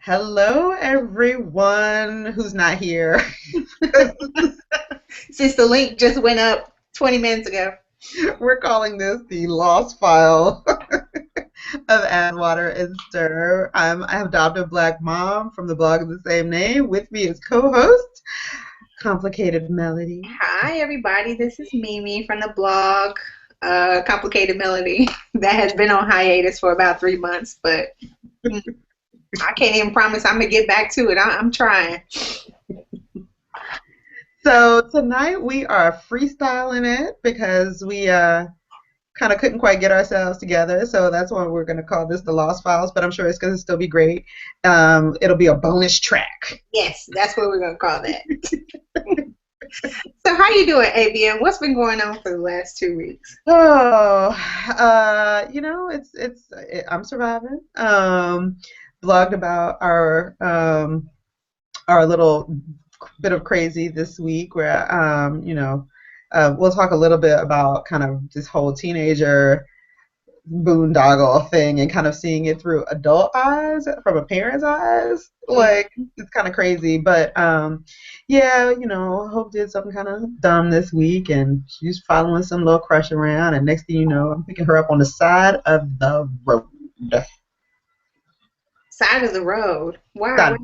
Hello, everyone who's not here. Since the link just went up 20 minutes ago. We're calling this the Lost File of Add Water and Stir. I have adopted Black Mom from the blog of the same name. With me is co-host Complicated Melody. Hi, everybody. This is Mimi from the blog Complicated Melody that has been on hiatus for about 3 months, but I can't even promise I'm going to get back to it. I'm trying. So tonight we are freestyling it because we kind of couldn't quite get ourselves together. So that's why we're going to call this the Lost Files, but I'm sure it's going to still be great. It'll be a bonus track. Yes, that's what we're going to call that. So how you doing, ABM? What's been going on for the last 2 weeks? Oh, I'm surviving. Blogged about our little bit of crazy this week where we'll talk a little bit about kind of this whole teenager boondoggle thing and kind of seeing it through adult eyes from a parent's eyes. Like, it's kind of crazy, but yeah, Hope did something kind of dumb this week and she's following some little crush around, and next thing you know, I'm picking her up on the side of the road. Side of the road. Wow, Side. what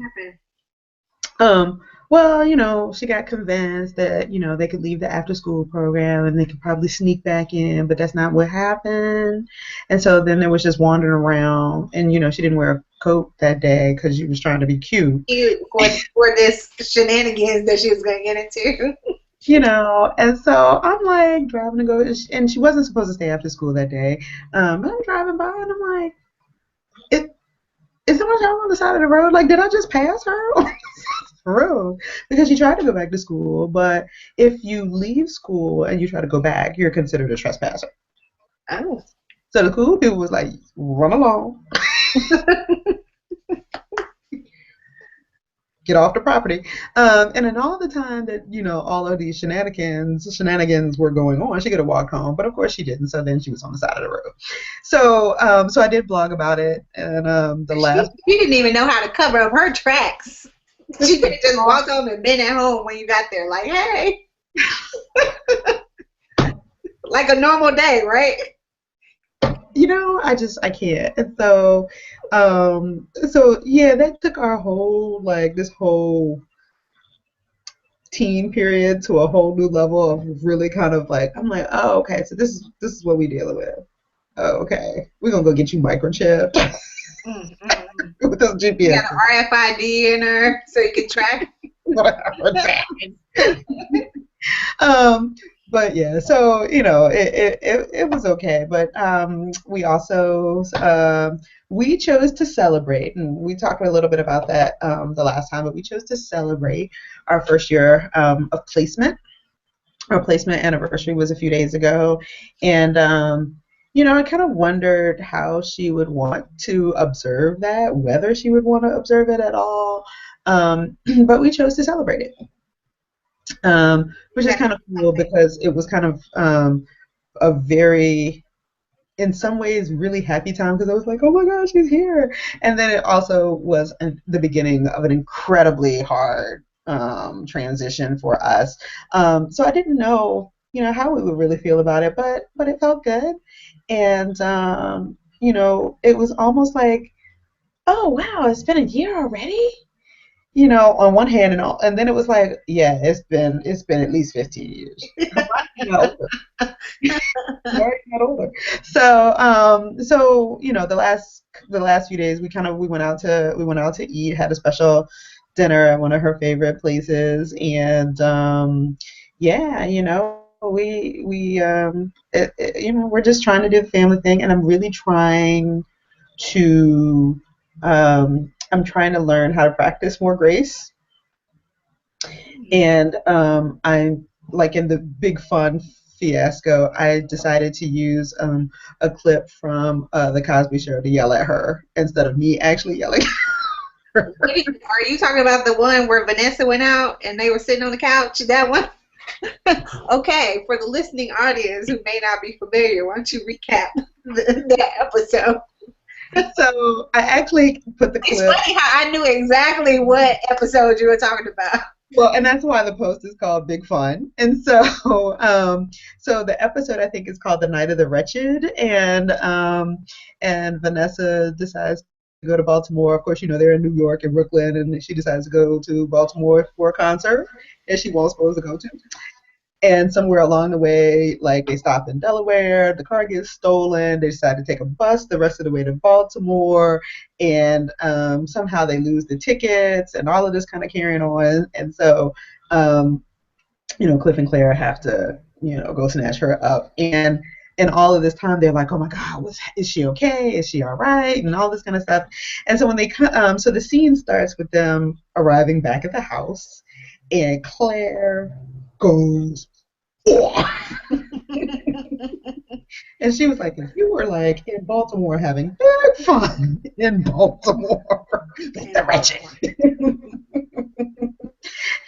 happened? Well, she got convinced that, they could leave the after school program and they could probably sneak back in, but that's not what happened. And so then there was just wandering around, and, she didn't wear a coat that day because she was trying to be cute. For this shenanigans that she was going to get into. And so I'm like driving to go, and she wasn't supposed to stay after school that day. But I'm driving by and I'm like, is someone on the side of the road? Like, did I just pass her on the road? Because she tried to go back to school, but if you leave school and you try to go back, you're considered a trespasser. Oh. So the cool people was like, run along. Get off the property. And then all the time that, all of these shenanigans were going on, she could have walked home, but of course she didn't. So then she was on the side of the road. So I did blog about it. And she didn't even know how to cover up her tracks. She could have just walked home and been at home when you got there, like, hey. Like a normal day, right? I can't. And so yeah, that took our whole, this whole teen period to a whole new level of really kind of like, I'm like, oh, okay, so this is what we dealing with. Oh, okay. We're gonna go get you microchipped. With this GPS. You got an RFID in her so you can track. But yeah, so it was okay. But we also we chose to celebrate, and we talked a little bit about that the last time. But we chose to celebrate our first year of placement. Our placement anniversary was a few days ago, and I kind of wondered how she would want to observe that, whether she would want to observe it at all. But we chose to celebrate it. Which is kind of cool because it was kind of a very, in some ways, really happy time because I was like, oh my gosh, she's here. And then it also was the beginning of an incredibly hard transition for us. So I didn't know, how we would really feel about it, but it felt good. And, it was almost like, oh, wow, it's been a year already? On one hand, and then it was like, yeah, it's been at least 15 years. Not older. So the last few days we went out to eat, had a special dinner at one of her favorite places, and yeah, we're just trying to do the family thing, and I'm really trying to learn how to practice more grace. And I'm like, in the big fun fiasco, I decided to use a clip from the Cosby Show to yell at her instead of me actually yelling. Are you talking about the one where Vanessa went out and they were sitting on the couch? That one? Okay, for the listening audience who may not be familiar, why don't you recap the episode? So I actually put the It's clip. funny how I knew exactly what episode you were talking about. Well, and that's why the post is called Big Fun. And so, so the episode I think is called The Night of the Wretched, and Vanessa decides to go to Baltimore. Of course, you know they're in New York and Brooklyn, and she decides to go to Baltimore for a concert that she wasn't supposed to go to. And somewhere along the way, like they stop in Delaware, the car gets stolen. They decide to take a bus the rest of the way to Baltimore, and somehow they lose the tickets, and all of this kind of carrying on. And so, um, Cliff and Claire have to, go snatch her up. And all of this time, they're like, "Oh my God, is she okay? Is she all right?" And all this kind of stuff. And so when so the scene starts with them arriving back at the house, and Claire goes off. And she was like, if you were like in Baltimore having big fun in Baltimore, the wretched.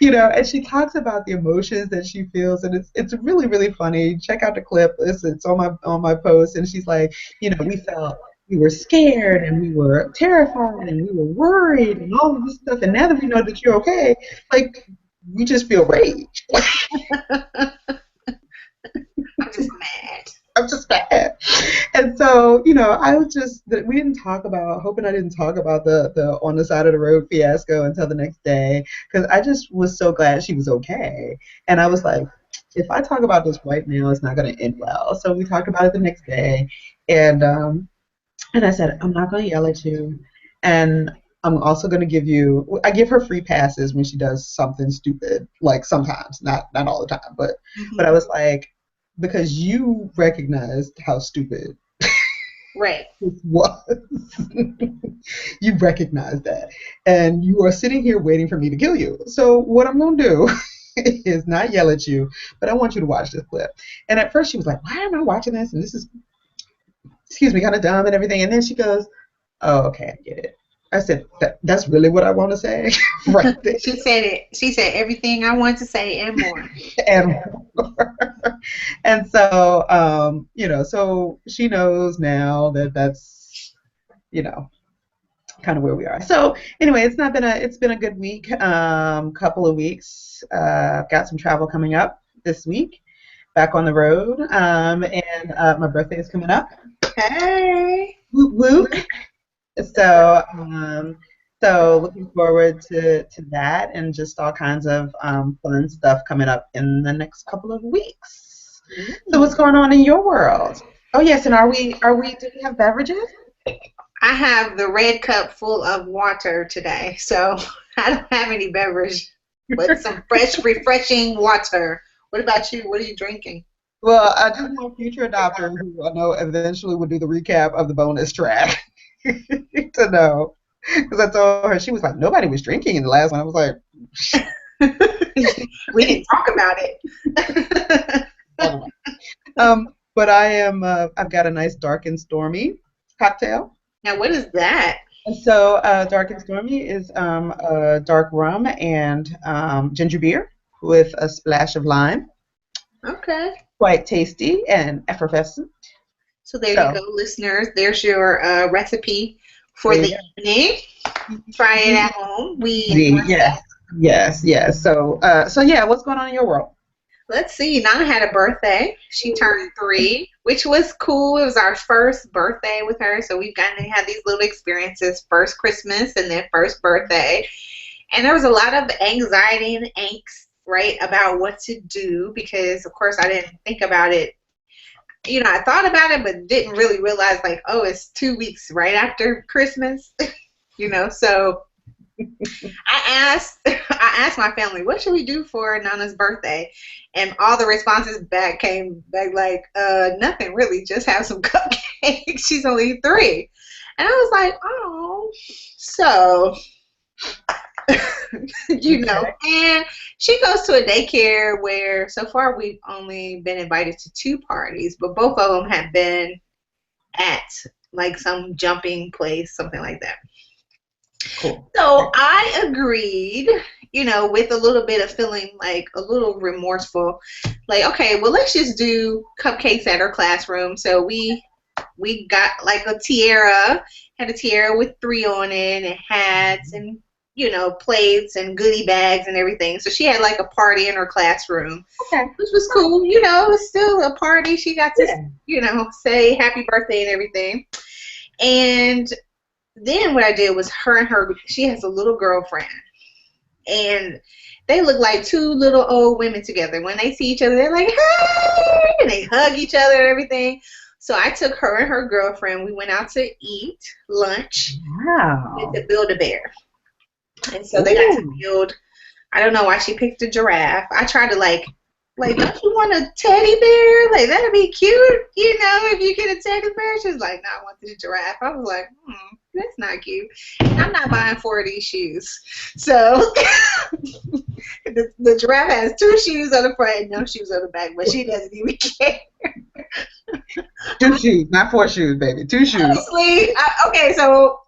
And she talks about the emotions that she feels, and it's really, really funny. Check out the clip. It's on my post, and she's like, we were scared and we were terrified and we were worried and all of this stuff, and now that we know that you're okay, like we just feel rage. I'm just mad. I'm just mad. And so, I was we didn't talk about, hoping I didn't talk about the on the side of the road fiasco until the next day, because I just was so glad she was okay. And I was like, if I talk about this right now, it's not going to end well. So we talked about it the next day. And I said, I'm not going to yell at you. And I'm also going to I give her free passes when she does something stupid, like sometimes, not all the time. But I was like, because you recognized how stupid right it was. You recognize that. And you are sitting here waiting for me to kill you. So what I'm going to do is not yell at you, but I want you to watch this clip. And at first she was like, why am I watching this? And this is, excuse me, kind of dumb and everything. And then she goes, oh, okay, I get it. I said, that's really what I want to say. Right there. She said it. She said everything I want to say and more. And more. And so, so she knows now that that's, kind of where we are. So anyway, it's been a good week, couple of weeks. I've got some travel coming up this week, back on the road, and my birthday is coming up. Hey, Whoop whoop. So, so looking forward to that, and just all kinds of fun stuff coming up in the next couple of weeks. So what's going on in your world? Oh yes, and do we have beverages? I have the red cup full of water today, so I don't have any beverage, but some fresh, refreshing water. What about you? What are you drinking? Well, I do have a future adopter who I know eventually will do the recap of the bonus track to know. Because I told her, she was like, nobody was drinking in the last one. I was like, we didn't talk about it. But I've got a nice dark and stormy cocktail. Now, what is that? And so, dark and stormy is dark rum and ginger beer with a splash of lime. Okay. Quite tasty and effervescent. So there you go, listeners. There's your recipe for the evening. Try it at home. Yes. So yeah, what's going on in your world? Let's see. Nana had a birthday. She turned 3, which was cool. It was our first birthday with her, so we've gotten to have these little experiences: first Christmas and then first birthday. And there was a lot of anxiety and angst, right, about what to do, because of course I didn't think about it. I thought about it, but didn't really realize, like, oh, it's 2 weeks right after Christmas. So I asked my family, what should we do for Nana's birthday? And all the responses back came back like, nothing really, just have some cupcakes. She's only 3. And I was like, oh, so and she goes to a daycare where so far we've only been invited to 2 parties, but both of them have been at like some jumping place, something like that. Cool. So I agreed, with a little bit of feeling like a little remorseful, like, okay, well, let's just do cupcakes at her classroom. So we we got like a tiara, had a tiara with 3 on it, and hats and plates and goodie bags and everything. So she had like a party in her classroom, Okay. which was cool. It was still a party. She got to, Yeah. say happy birthday and everything. And then what I did was she has a little girlfriend, and they look like 2 little old women together. When they see each other, they're like, hey, and they hug each other and everything. So I took her and her girlfriend. We went out to eat lunch with Wow. the Build-A-Bear. And so they got to Ooh. build. I don't know why she picked a giraffe. I tried to don't you want a teddy bear? Like, that'd be cute, if you get a teddy bear. She was like, no, I want this giraffe. I was like, that's not cute. And I'm not buying 4 of these shoes. So the giraffe has 2 shoes on the front and no shoes on the back, but she doesn't even care. 2 shoes, not 4 shoes, baby. 2 shoes. Honestly, okay, so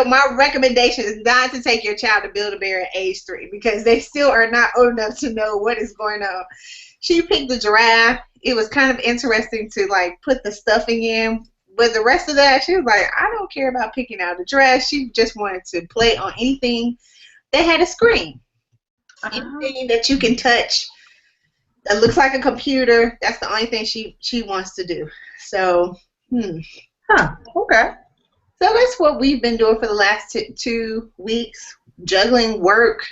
my recommendation is not to take your child to Build-A-Bear at age 3 because they still are not old enough to know what is going on. She picked the giraffe. It was kind of interesting to put the stuffing in, but the rest of that, she was like, I don't care about picking out a dress. She just wanted to play on anything that had a screen, anything that you can touch. It looks like a computer. That's the only thing she wants to do. So, Okay. So that's what we've been doing for the last 2 weeks. Juggling work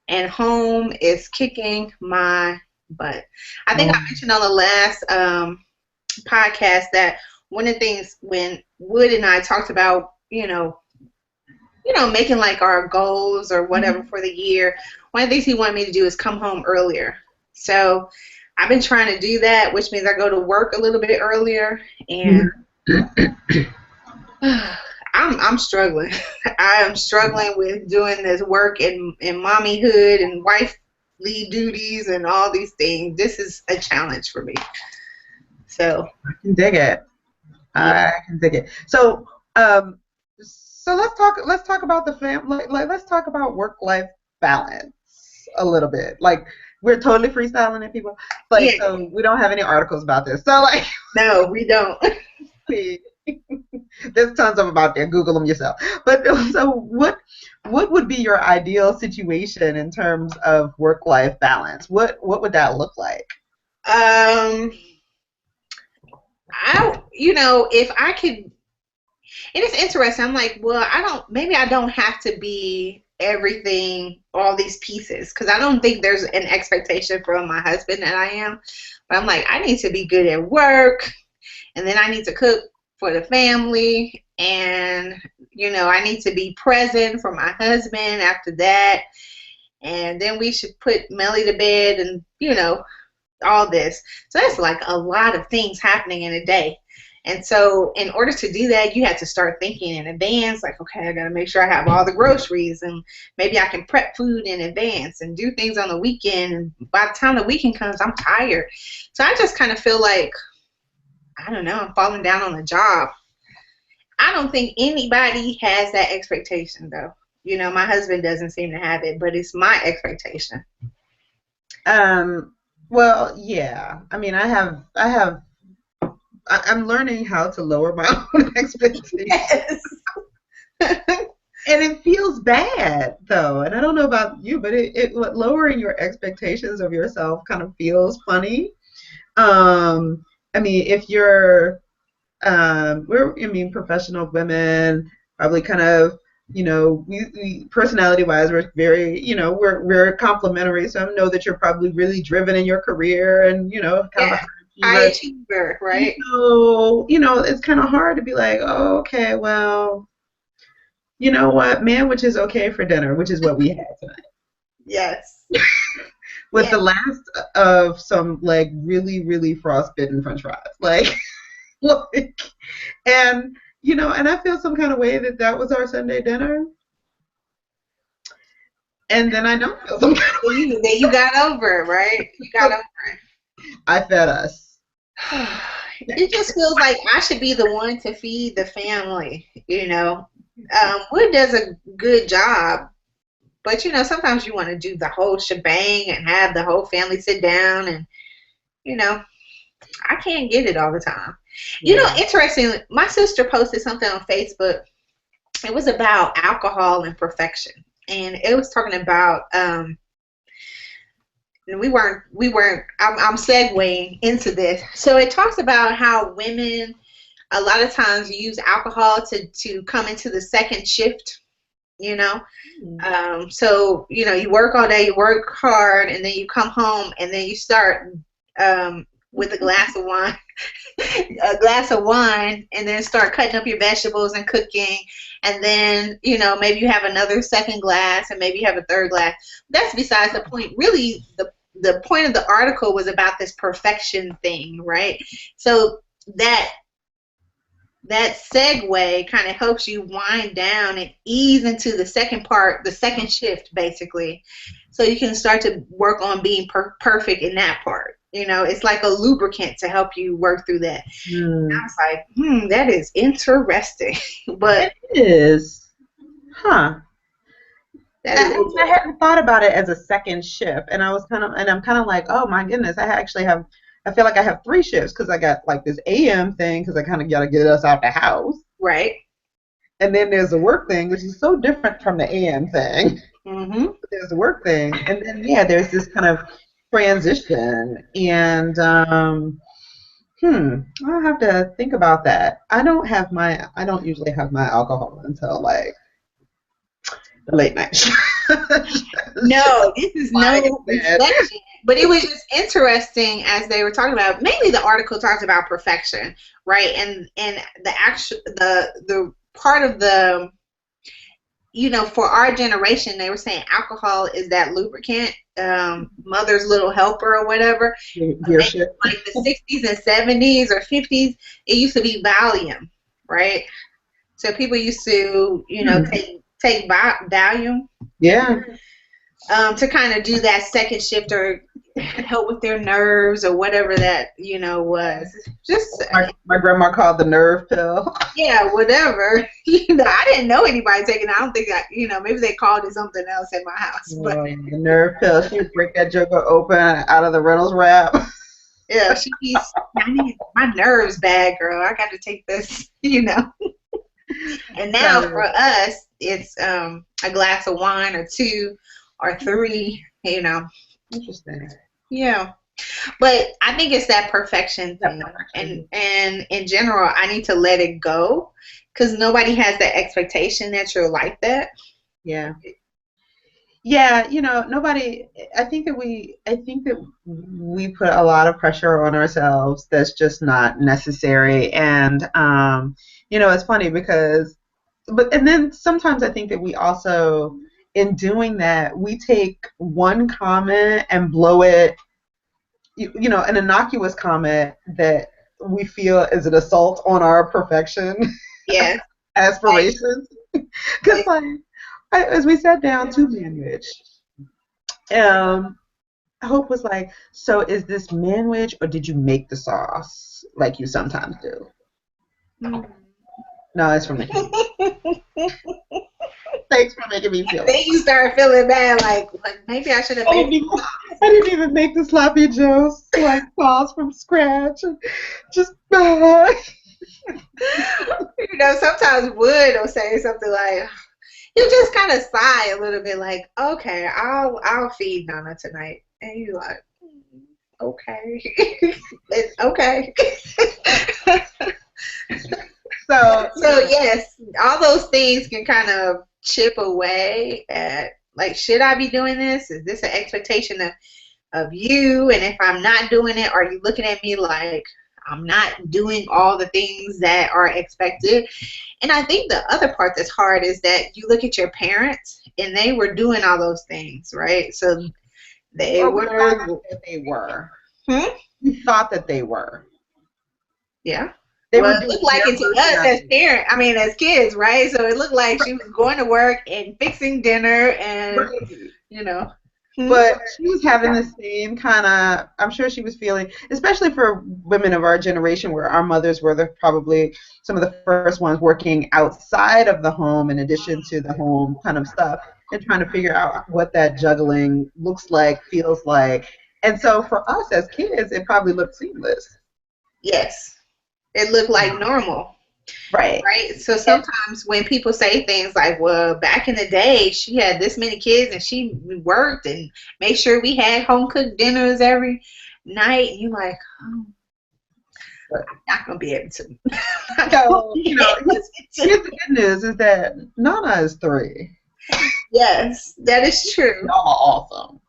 and home is kicking my butt. I think I mentioned on the last podcast that one of the things when Wood and I talked about, making our goals or whatever for the year, one of the things he wanted me to do is come home earlier. So I've been trying to do that, which means I go to work a little bit earlier, and I'm struggling. I am struggling with doing this work and mommyhood and wifely duties and all these things. This is a challenge for me. So I can dig it. Yeah. I can dig it. So, so let's talk about the family. Let's talk about work-life balance a little bit. We're totally freestyling it, people. So we don't have any articles about this. So no, we don't. There's tons of them out there. Google them yourself. But so what would be your ideal situation in terms of work-life balance? What would that look like? If I could, and it's interesting. I'm like, well, maybe I don't have to be everything, all these pieces, because I don't think there's an expectation from my husband that I am. But I'm like, I need to be good at work, and then I need to cook for the family, and I need to be present for my husband after that, and then we should put Melly to bed, and all this. So that's a lot of things happening in a day. And so in order to do that, you have to start thinking in advance, okay, I got to make sure I have all the groceries, and maybe I can prep food in advance and do things on the weekend. And by the time the weekend comes, I'm tired. So I just kind of feel like, I don't know, I'm falling down on the job. I don't think anybody has that expectation, though. My husband doesn't seem to have it, but it's my expectation. Well, yeah. I mean, I'm learning how to lower my own expectations. Yes. And it feels bad, though. And I don't know about you, but lowering your expectations of yourself kind of feels funny. I mean, if you're, professional women, probably kind of, we personality-wise, we're very, we're complementary. So I know that you're probably really driven in your career and, kind of a high achiever, right? It's kind of hard to be like, oh, okay, well, you know what, which is okay for dinner, which is what we had tonight. Yes. With the last of some really, really frostbitten French fries, and and I feel some kind of way that was our Sunday dinner, and then I don't feel some kind of way. Then you got over it, right? You got over it. I fed us. It just feels like I should be the one to feed the family, Wood does a good job, but sometimes you want to do the whole shebang and have the whole family sit down, and I can't get it all the time. You know, Yeah. interesting. My sister posted something on Facebook. It was about alcohol and perfection, and it was talking about we weren't. I'm segueing into this. So it talks about how women a lot of times use alcohol to come into the second shift. You know, Mm. so you work all day, you work hard, and then you come home, and then you start with a glass of wine, and then start cutting up your vegetables and cooking, and then maybe you have another second glass, and maybe you have a third glass. That's besides the point. Really, the point of the article was about this perfection thing, right? So that that segue kind of helps you wind down and ease into the second part, the second shift, basically. So you can start to work on being perfect in that part. It's like a lubricant to help you work through that. I Mm. was like, that is interesting. But It is. Huh. that is I interesting. hadn't thought about it as a second shift, and I'm kind of like, oh my goodness, I feel like I have three shifts because I got like this AM thing because I kind of got to get us out the house, Right. and then there's the work thing, which is so different from the AM thing. Mm-hmm. There's the work thing, and then yeah, there's this kind of transition, and I'll have to think about that. I don't usually have my alcohol until like the late night. No, this is Lying no in bed. reflection. But it was just interesting as they were talking about. Mainly, the article talks about perfection, right? And the actual the part of the for our generation, they were saying alcohol is that lubricant, mother's little helper or whatever. Gear Maybe shift. like the 60s and 70s or 50s, it used to be Valium, right? So people used to, Hmm. take Valium Yeah. to kind of do that second shift or help with their nerves or whatever that was. Just My grandma called the nerve pill. yeah, whatever. I didn't know anybody taking it. I don't think that maybe they called it something else in my house, but The nerve pill. She would break that joker open out of the Reynolds wrap. yeah, I need my nerves bad, girl. I got to take this. And now for So us, it's a glass of wine or two or three. interesting. Yeah. But I think it's that perfection That thing. And perfection. and in general, I need to let it go because nobody has that expectation that you're like that. Yeah. Yeah, nobody. I think that we put a lot of pressure on ourselves that's just not necessary. And it's funny because, and then sometimes I think that we also, in doing that, we take one comment and blow it. An innocuous comment that we feel is an assault on our perfection Yeah. Like, aspirations. Because like like, as we sat down to manwich, um, Hope was like, "So is this manwich, or did you make the sauce like you sometimes do?" hmm. No, it's from the can. Thanks for making me feel Then like you start feeling bad, like maybe I should have I made didn't even I didn't even make the sloppy joes like sauce from scratch. And just sometimes Wood will say something like you just kind of sigh a little bit like, okay, I'll feed Nana tonight. And you like, okay. It's okay. so So yes, all those things can kind of chip away at like, should I be doing this? Is this an expectation of you? And if I'm not doing it, are you looking at me like I'm not doing all the things that are expected? And I think the other part that's hard is that you look at your parents and they were doing all those things, right? So they or we thought were, that they were. hmm? We thought that they were. Yeah. They Well, were it doing looked like their it to version us of as it. parents, I mean, as kids, right? So it looked like she was going to work and fixing dinner and, Right. you know, hmm? But she was having the same kind of, I'm sure she was feeling, especially for women of our generation, where our mothers were probably some of the first ones working outside of the home in addition to the home kind of stuff, and trying to figure out what that juggling looks like, feels like. And so for us as kids, it probably looked seamless. Yes. It looked like normal. Right. Right. So And, sometimes when people say things like, well, back in the day, she had this many kids and she worked and made sure we had home cooked dinners every night, and you're like, oh, but, I'm not going to be able to. Not gonna so, be able to. here's the good news is that Nana is 3. Yes, that is true. Y'all are awesome.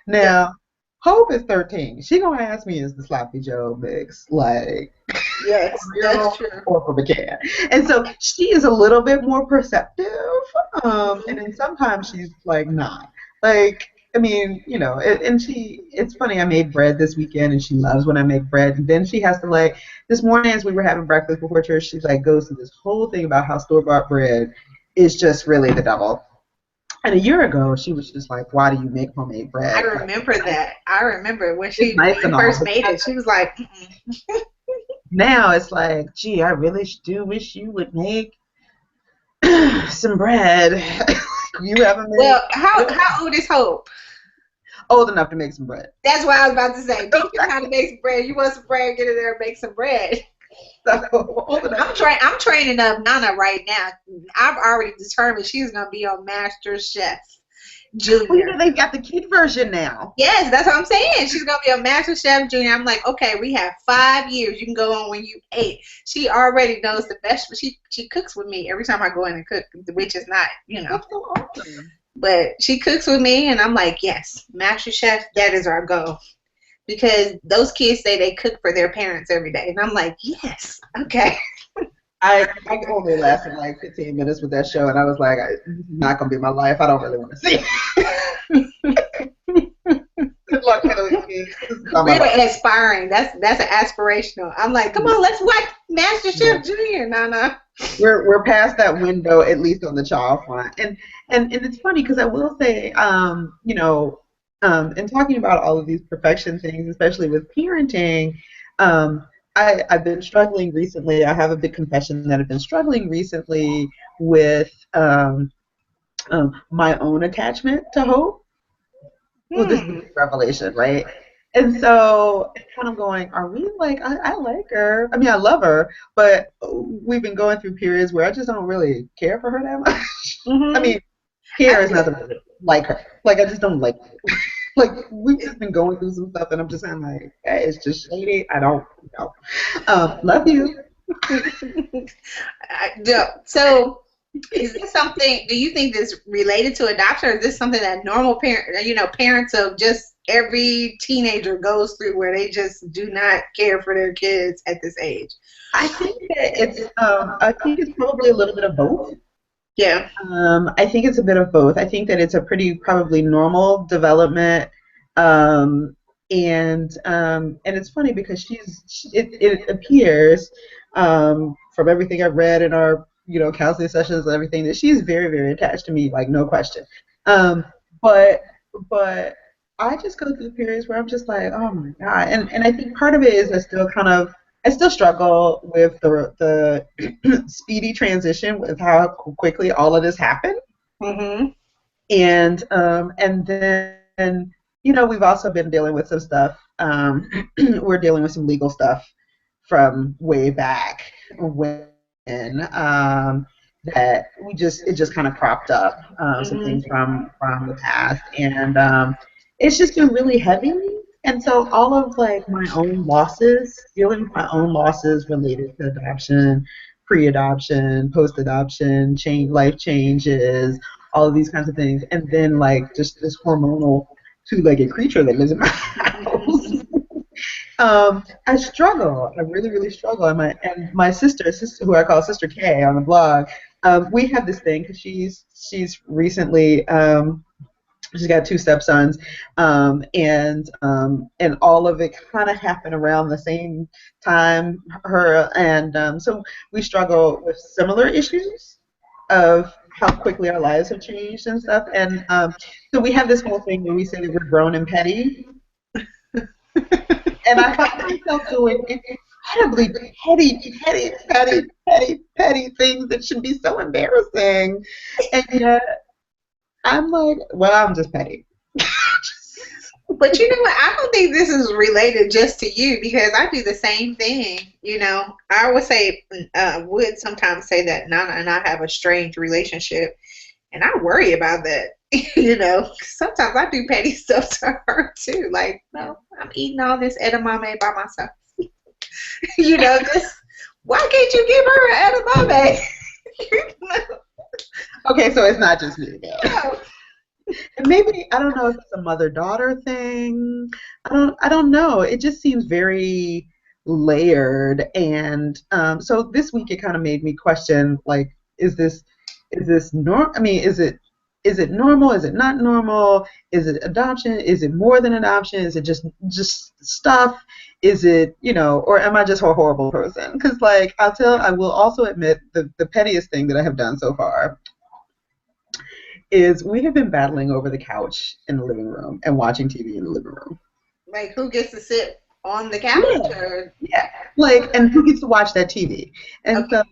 Yeah. Now, Hope is 13. She gonna ask me, is the Sloppy Joe mix like Yes, that's real true. or from a can? And so she is a little bit more perceptive. And Hmm. then sometimes she's like not. Like, I mean, and it's funny, I made bread this weekend and she loves when I make bread. And then she has to like, this morning as we were having breakfast before church, she's like, goes through this whole thing about how store-bought bread is just really the devil. And a year ago, she was just like, "Why do you make homemade I bread? Like, remember that. I remember when it's nice when you and all, first but made it, she was like, mm-mm. now it's like, gee, I really do wish you would make some bread. You haven't made Well, how old is Hope? old enough to make some bread. That's what I was about to say. Teach him how to make some bread. You want some bread? Get in there and make some bread. So old enough. I'm training up Nana right now. I've already determined she's gonna be on Master Chef Well, Junior. they've got the kid version now. Yes, that's what I'm saying. She's gonna be a Master Chef Junior. I'm like, okay, we have 5 years. You can go on when you 8. She already knows the best. She cooks with me every time I go in and cook, which is not, That's so awesome. but she cooks with me, and I'm like, yes, Master Chef. That is our goal. Because those kids say they cook for their parents every day. And I'm like, yes, okay. I only lasted like 15 minutes with that show, and I was like, this is not gonna be my life. I don't really want to see it. Good luck to those kids. This is not my We're life. aspiring. That's an aspirational. I'm like, come on, let's watch Master Yeah. Chef Junior. No, no. We're past that window, at least on the child front. And it's funny because I will say, in talking about all of these perfection things, especially with parenting, I've been struggling recently. I have a big confession that I've been struggling recently with my own attachment to Hope. Well, this is a Hmm. big revelation, right? And so it's kind of going, are we like, I like her. I mean, I love her, but we've been going through periods where I just don't really care for her that much. I Hmm. mean, care I is feel, not the word. Like her. Like, I just don't like her. Like, we've just been going through some stuff, and I'm just saying, like, hey, it's just shady. I don't know. Love you. so is this something, do you think this related to adoption, or is this something that normal parents of just every teenager goes through where they just do not care for their kids at this age? I think it's probably a little bit of both. Yeah. I think it's a bit of both. I think that it's a pretty probably normal development, um, and it's funny because it appears from everything I've read in our counseling sessions and everything that she's very very attached to me, like no question. Um, but but I just go through periods where I'm just like, oh my god, and I think part of it is I still struggle with the speedy transition with how quickly all of this happened. Hmm. And then we've also been dealing with some stuff. We're dealing with some legal stuff from way back when that it just kind of cropped up, some Hmm. things from the past, and it's just been really heavy. And so all of like my own losses, dealing with my own losses related to adoption, pre-adoption, post-adoption, life changes, all of these kinds of things, and then like just this hormonal two-legged creature that lives in my house. I struggle. I really, really struggle. And my sister, who I call Sister K on the blog, we have this thing because she's recently she's got 2 stepsons, and all of it kind of happened around the same time. Her and so we struggle with similar issues of how quickly our lives have changed and stuff. And so we have this whole thing where we say that we're grown and petty, and I find myself doing incredibly petty things that should be so embarrassing, and yet I'm like, well, I'm just petty. But you know what? I don't think this is related just to you because I do the same thing. I would say, would sometimes say that Nana and I have a strange relationship, and I worry about that. Sometimes I do petty stuff to her too. Like, no, I'm eating all this edamame by myself. Just why can't you give her an edamame? Okay, so it's not just me though. No. And maybe I don't know if it's a mother-daughter thing. I don't know. It just seems very layered, and so this week it kind of made me question, like, is this norm? I mean, is it normal? Is it not normal? Is it adoption? Is it more than adoption? Is it just stuff? Is it, or am I just a horrible person? Because, like, I will also admit the pettiest thing that I have done so far is we have been battling over the couch in the living room and watching TV in the living room. Like, who gets to sit on the couch? Yeah, Or yeah. Like, and who gets to watch that TV? And okay,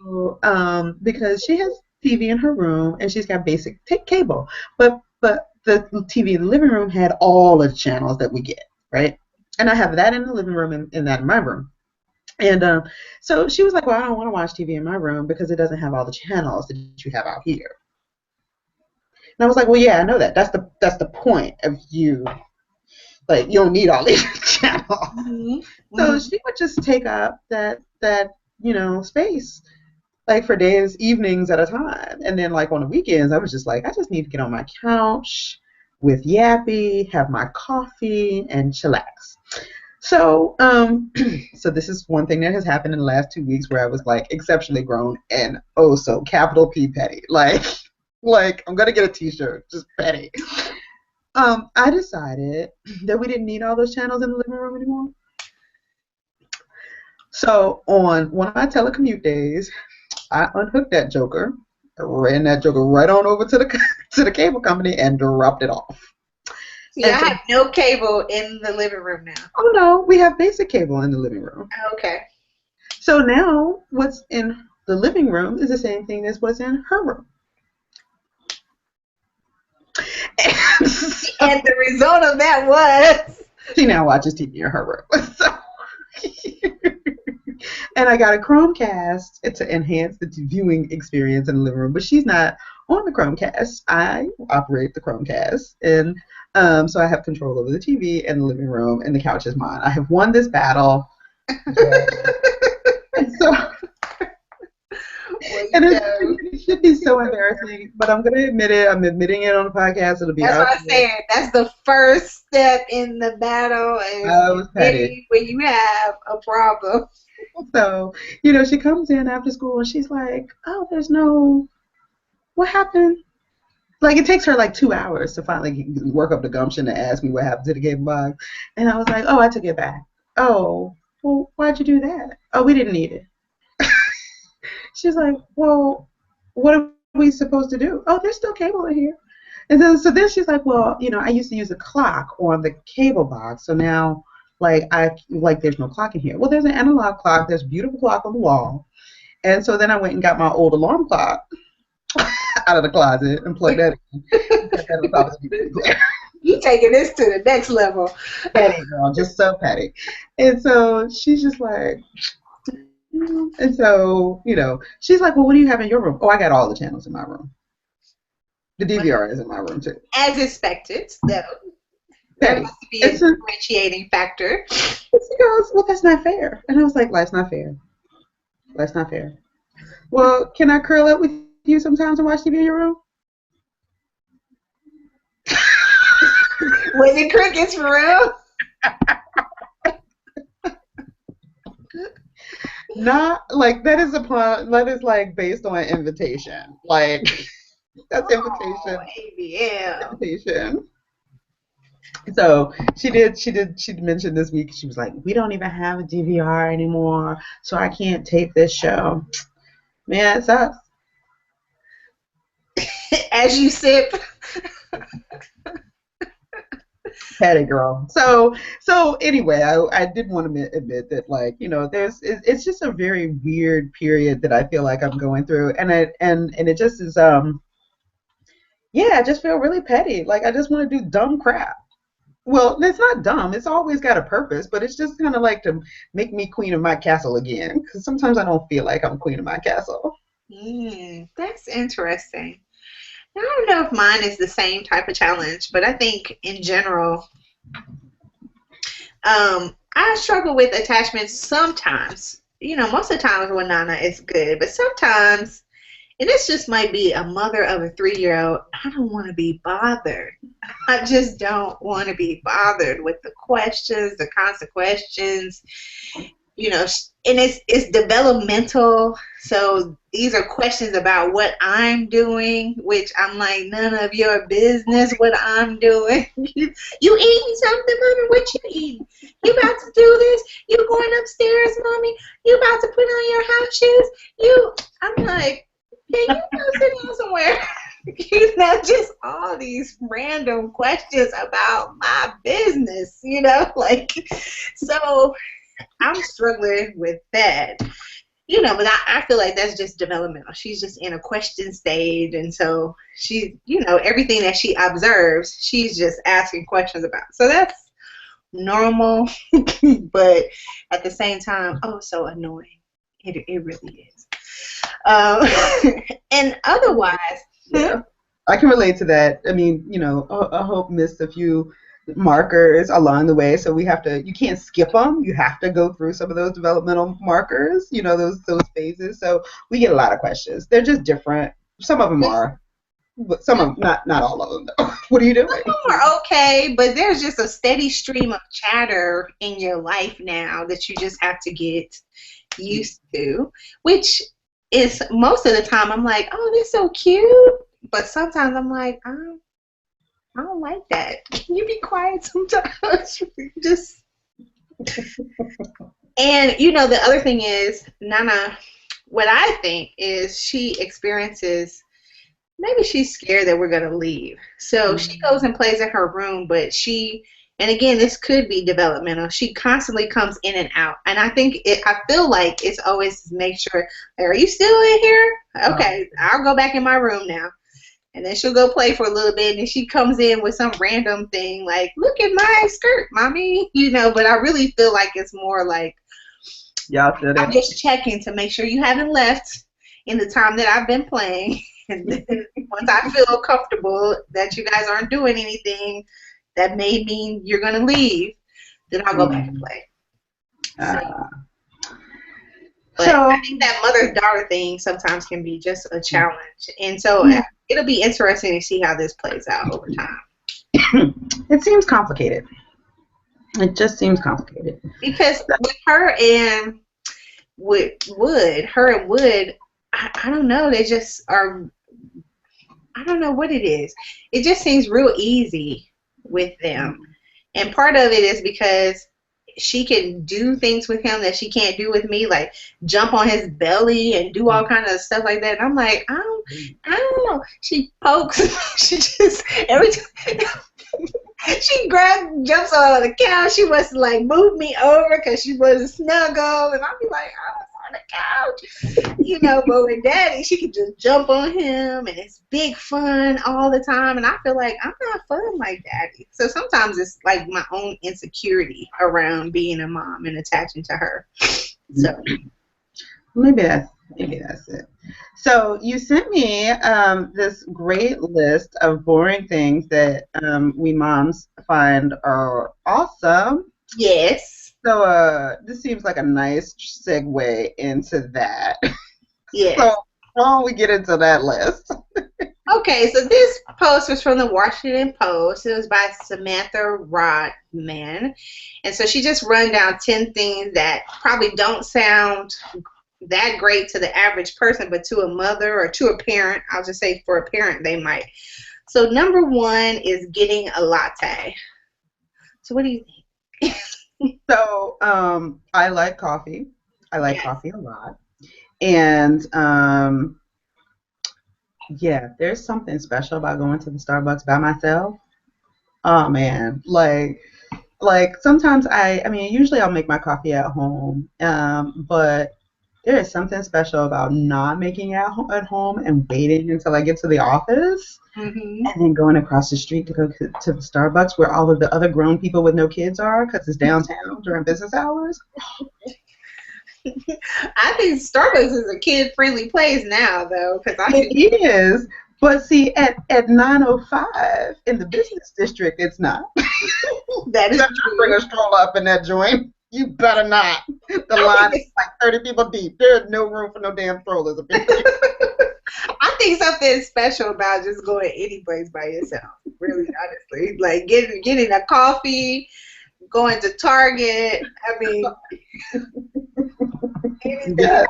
so, because she has TV in her room and she's got basic cable, but the TV in the living room had all the channels that we get, right? And I have that in the living room and that in my room. And so she was like, "Well, I don't want to watch TV in my room because it doesn't have all the channels that you have out here." And I was like, "Well, yeah, I know that. That's the point of you. Like, you don't need all these channels." hmm So hmm she would just take up that space, like, for days, evenings at a time. And then, like, on the weekends, I was just like, I just need to get on my couch with Yappy, have my coffee, and chillax. So, so this is one thing that has happened in the last 2 weeks where I was, like, exceptionally grown and oh so capital P petty. Like I'm gonna get a T-shirt, just petty. I decided that we didn't need all those channels in the living room anymore. So on one of my telecommute days, I unhooked that joker, ran that joker right on over to the to the cable company and dropped it off. See, I And so, have no cable in the living room now. oh no, we have basic cable in the living room. Okay. So now what's in the living room is the same thing as what's in her room. And so And the result of that was she now watches TV in her room. So, and I got a Chromecast to enhance the viewing experience in the living room, but she's not on the Chromecast. I operate the Chromecast, and so I have control over the TV and the living room, and the couch is mine. I have won this battle. And so, well, and it should be so embarrassing, but I'm going to admit it. I'm admitting it on the podcast. It'll be that's out what I'm there. saying. That's the first step in the battle is I was petty. admitting when you have a problem. So, she comes in after school and she's like, "Oh, what happened?" Like, it takes her like 2 hours to finally work up the gumption to ask me what happened to the cable box. And I was like, "Oh, I took it back." "Oh, well, why'd you do that?" "Oh, we didn't need it." She's like, "Well, what are we supposed to do?" "Oh, there's still cable in here." And then she's like, "Well, I used to use a clock on the cable box, so now, like there's no clock in here." "Well, there's an analog clock. There's a beautiful clock on the wall." And so then I went and got my old alarm clock out of the closet and plugged that in. Put that on top of the TV. You taking this to the next level. Petty girl, just so petty. And so she's just like, and so, she's like, "Well, what do you have in your room?" "Oh, I got all the channels in my room. The DVR is in my room too." As expected, though. There Petty. must be a And so differentiating factor. she goes, "Well, that's not fair." And I was like, "Life's not fair. Life's not fair." "Well, can I curl up with you sometimes and watch TV in your room?" Was it crickets for real? Not like that is like based on invitation. Like, that's Oh, invitation. ABM. Invitation. So she mentioned this week, she was like, "We don't even have a DVR anymore, so I can't tape this show." Man, it sucks. As you sip. Petty girl. So anyway, I did want to admit that, like, it's just a very weird period that I feel like I'm going through, and it just is. Yeah, I just feel really petty. Like, I just want to do dumb crap. Well, it's not dumb. It's always got a purpose, but it's just kind of like to make me queen of my castle again. Because sometimes I don't feel like I'm queen of my castle. That's interesting. I don't know if mine is the same type of challenge, but I think in general, I struggle with attachments sometimes. Most of the times when Nana is good, but sometimes, and this just might be a mother of a 3-year-old, I don't want to be bothered. I just don't want to be bothered with the questions, the constant questions, and it's developmental. So these are questions about what I'm doing, which I'm like, none of your business what I'm doing. You eating something, mommy? What you eating? You about to do this? You going upstairs, mommy? You about to put on your house shoes? I'm like, can you go sit down somewhere? Just all these random questions about my business, like, so I'm struggling with that, but I feel like that's just developmental. She's just in a question stage, and so she, everything that she observes, she's just asking questions about. So that's normal, but at the same time, oh, so annoying. It really is. Um, and otherwise, Yeah, I can relate to that. I mean, I hope missed a few markers along the way, so you can't skip them. You have to go through some of those developmental markers, those phases. So we get a lot of questions. They're just different. Some of them are, but some of them, not all of them though. What are you doing? are okay, but there's just a steady stream of chatter in your life now that you just have to get used to, which is most of the time I'm like, oh, they're so cute, but sometimes I'm like, I don't like that. Can you be quiet sometimes? Just and the other thing is Nana. What I think is she experiences. Maybe she's scared that we're gonna leave, so she goes and plays in her room. But and again, this could be developmental. She constantly comes in and out, and I think I feel like it's always to make sure. Are you still in here? Okay, I'll go back in my room now. And then she'll go play for a little bit, and then she comes in with some random thing like, look at my skirt, mommy. But I really feel like it's more like, Y'all should I'm have. just checking to make sure you haven't left in the time that I've been playing. And then once I feel comfortable that you guys aren't doing anything that may mean you're going to leave, then I'll go back and play. So, but So I think that mother-daughter thing sometimes can be just a challenge. And so it'll be interesting to see how this plays out over time. it seems complicated. It just seems complicated. Because with her and Wood, I don't know. They just are, I don't know what it is. It just seems real easy with them. And part of it is because she can do things with him that she can't do with me, like jump on his belly and do all kind of stuff like that. And I'm like, I don't know. She pokes. She just every time she jumps on the couch. She wants to like move me over because she wants to snuggle, and I'll be like, oh, on the couch, But with Daddy, she can just jump on him, and it's big fun all the time. And I feel like I'm not fun like Daddy. So sometimes it's like my own insecurity around being a mom and attaching to her. So maybe that's it. So you sent me this great list of boring things that we moms find are awesome. yes, So this seems like a nice segue into that. yes. So why don't we get into that list? Okay, so this post was from the Washington Post. It was by Samantha Rodman. And so she just run down 10 things that probably don't sound that great to the average person, but to a mother or to a parent, I'll just say for a parent, they might. So number 1 is getting a latte. So what do you think? So I like coffee. I like coffee a lot. And yeah, there's something special about going to the Starbucks by myself. Oh man, like sometimes I mean, usually I'll make my coffee at home, but there is something special about not making it at home and waiting until I get to the office Hmm. and then going across the street to go to the Starbucks where all of the other grown people with no kids are because it's downtown during business hours. I think Starbucks is a kid-friendly place now, though, because I It see is, but see, at 9:05 in the business district, it's not. that You is better not bring true. a stroller up in that joint. You better not. The I line think is like 30 people deep. There's no room for no damn strollers up in there. I think something special about just going any place by yourself. Really, honestly, like getting a coffee, going to Target. I mean, anything. Yes,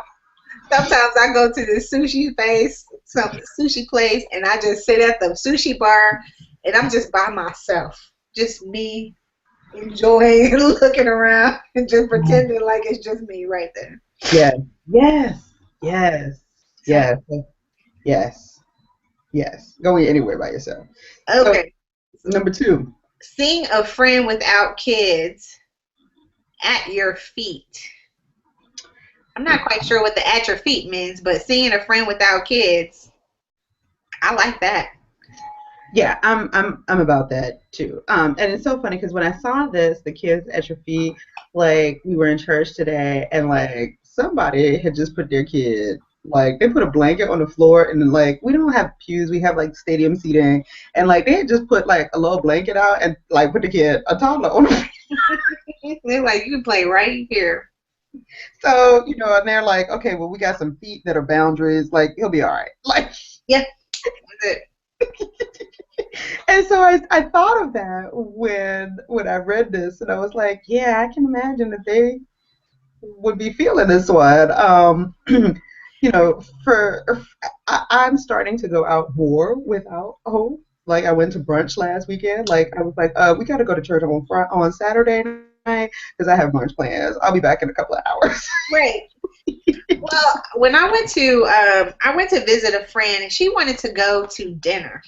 Sometimes I go to the sushi place, and I just sit at the sushi bar, and I'm just by myself, just me enjoying looking around and just pretending like it's just me right there. yes, yes, yes, So, yes, yes, yes. Going anywhere by yourself. So, okay, number two. seeing a friend without kids at your feet. I'm not quite sure what the at your feet means, but seeing a friend without kids, I like that. Yeah, I'm about that too. And it's so funny because when I saw this, the kids at your feet, like we were in church today, and like somebody had just put their kid, like they put a blanket on the floor, and then like we don't have pews, we have like stadium seating, and like they had just put like a little blanket out and like put the kid, a toddler on the They're like, you can play right here. so and they're like, okay, well we got some feet that are boundaries, like he'll be all right, like. Yeah, that's it. And so I thought of that when I read this, and I was like, yeah, I can imagine that they would be feeling this one. For I'm starting to go out more without hope. Like I went to brunch last weekend. Like I was like, we got to go to church on Saturday night because I have brunch plans. I'll be back in a couple of hours. Right. Well, when I went to visit a friend and she wanted to go to dinner.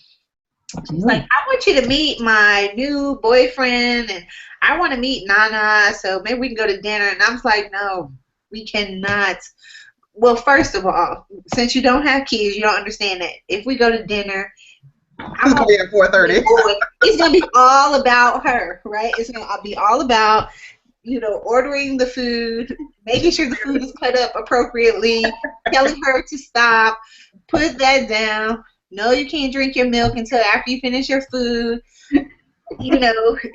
She's like, I want you to meet my new boyfriend and I want to meet Nana, so maybe we can go to dinner. And I was like, no, we cannot. Well, first of all, since you don't have kids, you don't understand that if we go to dinner, I'm It's gonna gonna be at 4:30. it's gonna be all about her, right? It's gonna be all about ordering the food, making sure the food is cut up appropriately, telling her to stop, put that down. No, you can't drink your milk until after you finish your food.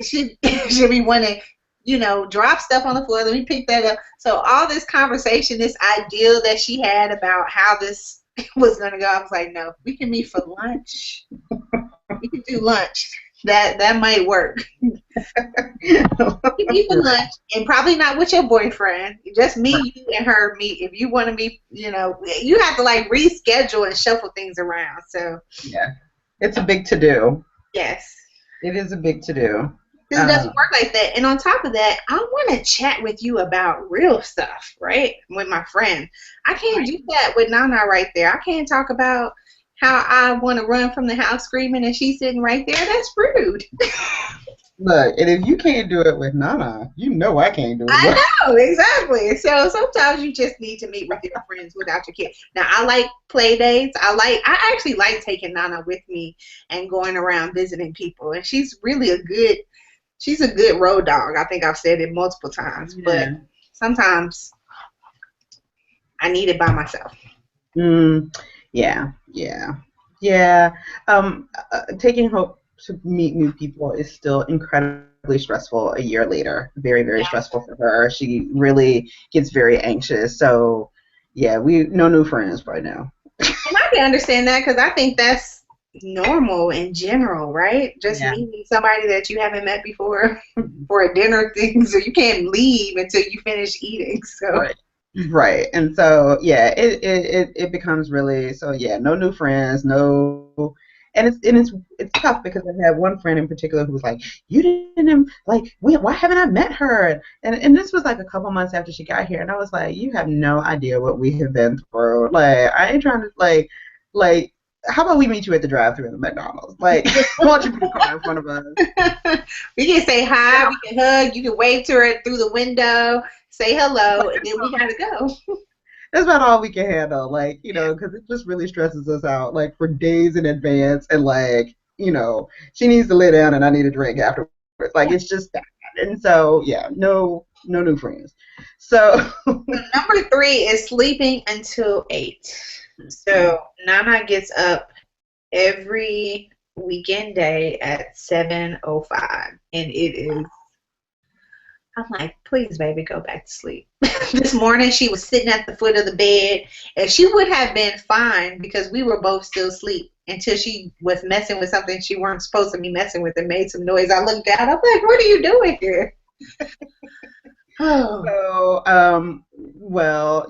Should be wanting, drop stuff on the floor. Let me pick that up. So all this conversation, this ideal that she had about how this was gonna go, I was like, no, we can meet for lunch. We can do lunch. That might work. You meet for lunch, and probably not with your boyfriend. Just me, you, and her meet. If you want to meet, you have to like reschedule and shuffle things around. So Yeah, it's a big to do. yes, It is a big to do. because it doesn't work like that. And on top of that, I want to chat with you about real stuff, right? With my friend, I can't do that with Nana right there. I can't talk about how I want to run from the house screaming and she's sitting right there. That's rude. Look, and if you can't do it with Nana, you know I can't do it with. I know, exactly. So sometimes you just need to meet with your friends without your kid. Now I like play dates. I actually like taking Nana with me and going around visiting people. And she's a good road dog. I think I've said it multiple times. But Yeah. sometimes I need it by myself. Mm, yeah, yeah, yeah. Taking Hope to meet new people is still incredibly stressful a year later. Very, very stressful for her. She really gets very anxious. So, yeah, we no new friends right now. And I can understand that because I think that's normal in general, right? Just Yeah. meeting somebody that you haven't met before for a dinner thing, so you can't leave until you finish eating. So Right. Right. And so yeah, it becomes really so yeah, no new friends, no and it's tough because I had one friend in particular who was like, you didn't like why haven't I met her? And this was like a couple months after she got here and I was like, you have no idea what we have been through. Like I ain't trying to like how about we meet you at the drive-thru at the McDonald's? Like, why don't you put a car in front of us? we can say hi, we can hug, you can wave to her through the window, say hello, and then we gotta go. that's about all we can handle. Like, because it just really stresses us out, like for days in advance. And like, she needs to lay down and I need a drink afterwards. Like, Yeah. it's just that. And so, yeah, no, no new friends. So, So number three is sleeping until 8. So Nana gets up every weekend day at 7:05, and it is. I'm like, please, baby, go back to sleep. This morning, she was sitting at the foot of the bed, and she would have been fine because we were both still asleep until she was messing with something she weren't supposed to be messing with and made some noise. I looked down. I'm like, what are you doing here? Oh, so, well,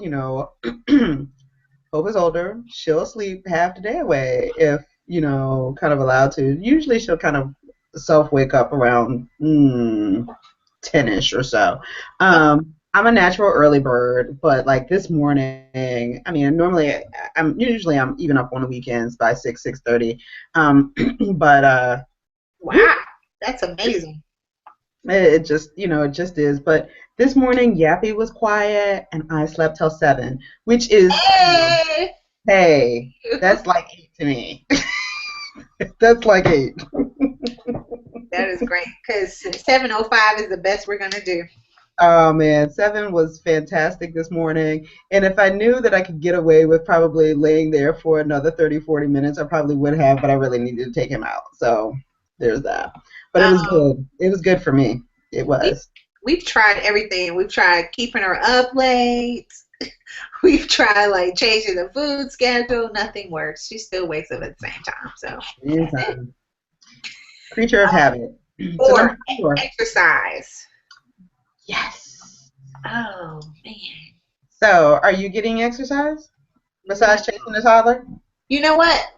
Hope is older. She'll sleep half the day away if, kind of allowed to. Usually she'll kind of self wake up around 10ish or so. I'm a natural early bird, but like this morning, I mean, normally I'm even up on the weekends by 6:30. But wow, that's amazing. it just, it just is. But this morning, Yappy was quiet and I slept till 7, which is, Hey, hey, that's like 8 to me. That's like 8. that is great because 7:05 is the best we're gonna do. Oh man, 7 was fantastic this morning. And if I knew that I could get away with probably laying there for another 30, 40 minutes, I probably would have, but I really needed to take him out. So there's that. But it was Um, good. It was good for me. It we was. we've tried everything. We've tried keeping her up late. We've tried like changing the food schedule. Nothing works. She still wakes up at the same time. So Same that's it. time. Creature of habit. So Or number 4. exercise. Yes. Oh man. So are you getting exercise No. besides chasing the toddler? You know what?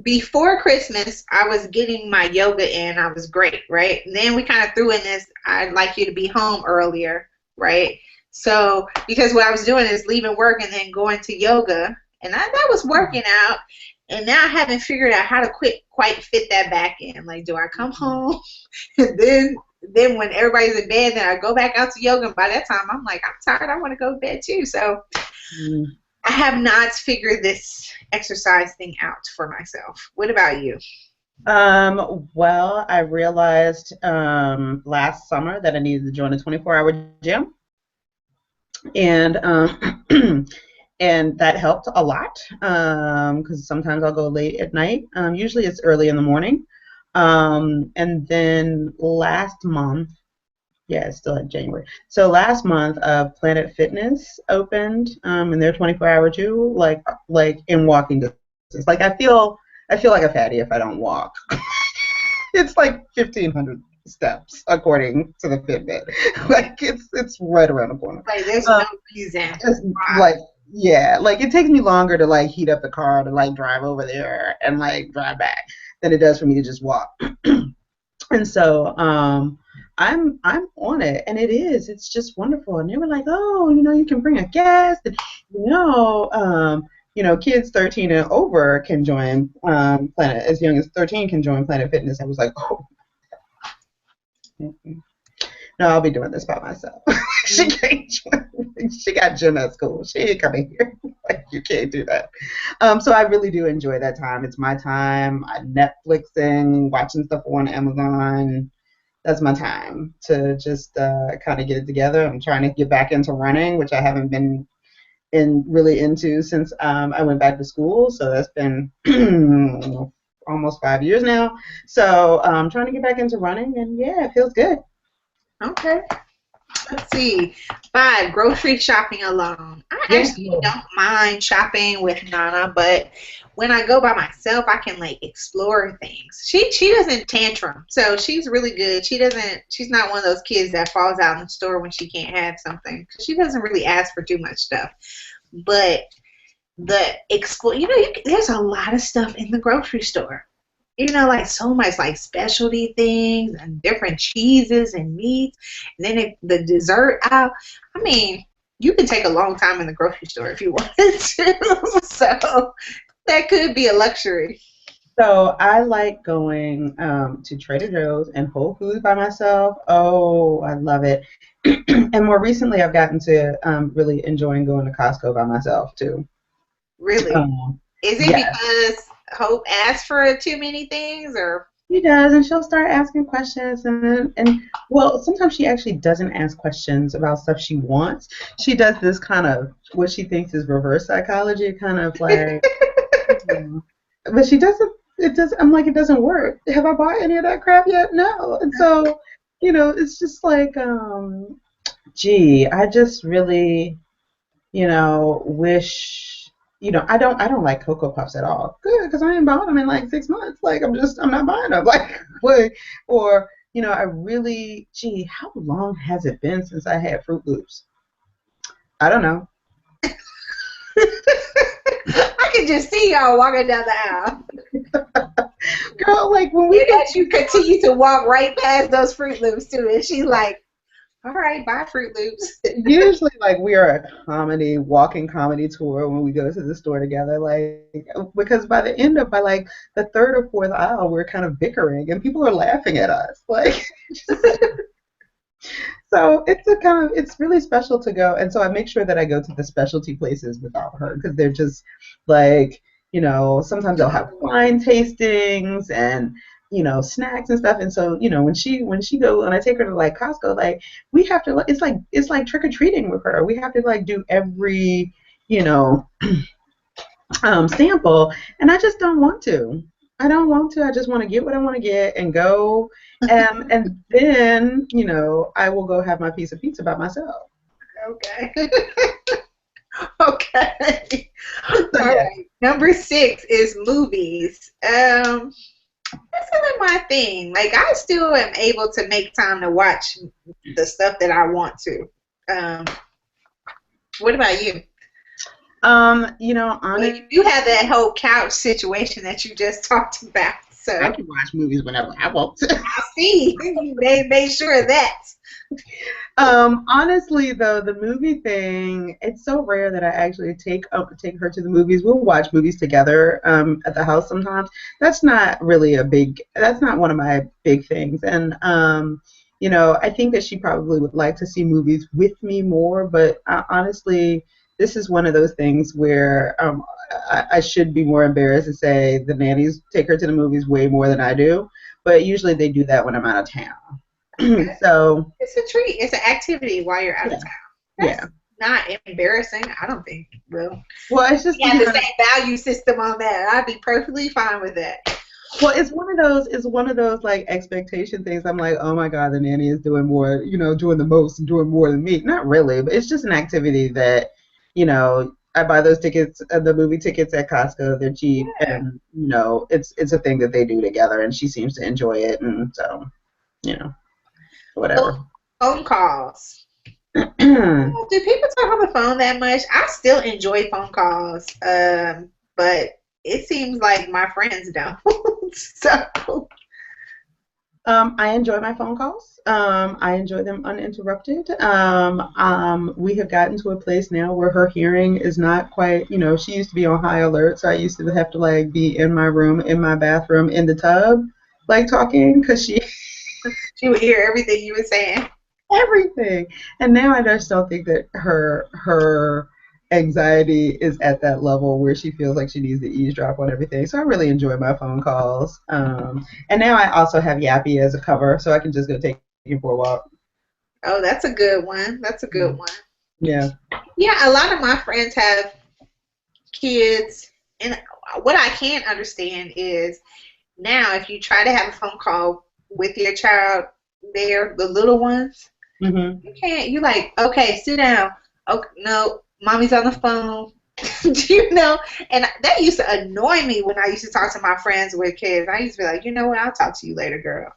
Before Christmas, I was getting my yoga in. I was great, right? And then we kind of threw in this, I'd like you to be home earlier, right? So, because what I was doing is leaving work and then going to yoga, and that was working out. And now I haven't figured out how to quite fit that back in. Like, do I come home and then when everybody's in bed, then I go back out to yoga. And by that time, I'm like, I'm tired. I want to go to bed too. So Mm. I have not figured this exercise thing out for myself. What about you? Well, I realized last summer that I needed to join a 24-hour gym, and and that helped a lot because sometimes I'll go late at night. Usually it's early in the morning. And then last month, yeah, it's still in January. So last month, Planet Fitness opened, and they're 24-hour too, like in walking distance. Like I feel like a fatty if I don't walk. It's like 1,500 steps according to the Fitbit. Like it's right around the corner. Like, there's Um, no reason just why. like yeah, like it takes me longer to like heat up the car to like drive over there and like drive back than it does for me to just walk. And so I'm on it, and it's just wonderful. And they were like, oh, you can bring a guest, and kids 13 and over can join Planet, as young as 13 can join Planet Fitness. I was like, oh, mm-mm. No, I'll be doing this by myself. She can't join. She got gym at school. She ain't coming here. Like, you can't do that. So I really do enjoy that time. It's my time. I'm Netflixing, watching stuff on Amazon. That's my time to just kind of get it together. I'm trying to get back into running, which I haven't been really into since I went back to school. So that's been almost 5 years now. So I'm trying to get back into running, and yeah, it feels good. Okay. Let's see. 5, grocery shopping alone. I Yeah. actually don't mind shopping with Nana, but when I go by myself, I can like explore things. She doesn't tantrum, so she's really good. She's not one of those kids that falls out in the store when she can't have something. She doesn't really ask for too much stuff. But the explore, there's a lot of stuff in the grocery store. Like so much like specialty things and different cheeses and meats. And then the dessert aisle. I mean, you can take a long time in the grocery store if you wanted to. So that could be a luxury. So I like going to Trader Joe's and Whole Foods by myself. Oh, I love it. And more recently, I've gotten to really enjoying going to Costco by myself too. Really? Um, Is it yes, because Hope asked for too many things, or she does, and she'll start asking questions, and well, sometimes she actually doesn't ask questions about stuff she wants. She does this kind of what she thinks is reverse psychology, kind of like, hmm. But she doesn't. It does. I'm like, it doesn't work. Have I bought any of that crap yet? No. And so, it's just like, gee, I just really, wish, I don't like Cocoa Puffs at all. Good, because I ain't bought them in like 6 months. Like, I'm not buying them. Like, what? Or, I really, gee, how long has it been since I had Fruit Loops? I don't know. I can just see y'all walking down the aisle. Girl, like when we And get as you continue to walk right past those Fruit Loops too, and she's like, "All right, bye, Fruit Loops." usually like we are a walking comedy tour when we go to the store together, like because by like the third or fourth aisle we're kind of bickering and people are laughing at us. Like so it's really special to go, and so I make sure that I go to the specialty places without her because they're just like, sometimes they'll have wine tastings and snacks and stuff. And so when I take her to like Costco, like we have to, it's like trick or treating with her. We have to like do every you know sample, and I just don't want to. I don't want to. I just want to get what I want to get and go. And then, I will go have my piece of pizza by myself. Okay. Okay. So, All yeah. right. Number six is movies. That's kind of my thing. Like I still am able to make time to watch the stuff that I want to. Um, what about you? Well, Honest, you do have that whole couch situation that you just talked about. I So can watch movies whenever I want to. I see they made sure of that. Honestly, though, the movie thing, it's so rare that I actually take her to the movies. We'll watch movies together at the house sometimes. That's not one of my big things. And I think that she probably would like to see movies with me more, but honestly, this is one of those things where I should be more embarrassed to say the nannies take her to the movies way more than I do, but usually they do that when I'm out of town. So It's a treat. It's an activity while you're out of yeah, town. That's yeah. not embarrassing, I don't think. Well, Well, it's just we have the same value system on that. I'd be perfectly fine with that. well, it's one of those like expectation things. I'm like, oh my God, the nanny is doing more, doing the most, and doing more than me. Not really, but it's just an activity that, I buy those tickets, the movie tickets at Costco. They're cheap, Yeah. and it's a thing that they do together, and she seems to enjoy it, and so you know, whatever. Phone phone calls. Do people talk on the phone that much? I still enjoy phone calls, but it seems like my friends don't. So, I enjoy my phone calls. I enjoy them uninterrupted. We have gotten to a place now where her hearing is not quite, she used to be on high alert, so I used to have to like be in my room, in my bathroom, in the tub, like talking, because she she would hear everything you were saying. everything. And now I just don't think that her anxiety is at that level where she feels like she needs to eavesdrop on everything. So I really enjoy my phone calls. And now I also have Yappy as a cover, so I can just go take him for a walk. Oh, that's a good one. That's a good one. Yeah. Yeah, a lot of my friends have kids, and what I can't understand is now if you try to have a phone call with your child, they're the little ones. Hmm. You can't. You like, okay, sit down. Oh no, mommy's on the phone. Do you know? And that used to annoy me when I used to talk to my friends with kids. I used to be like, you know what? I'll talk to you later, girl.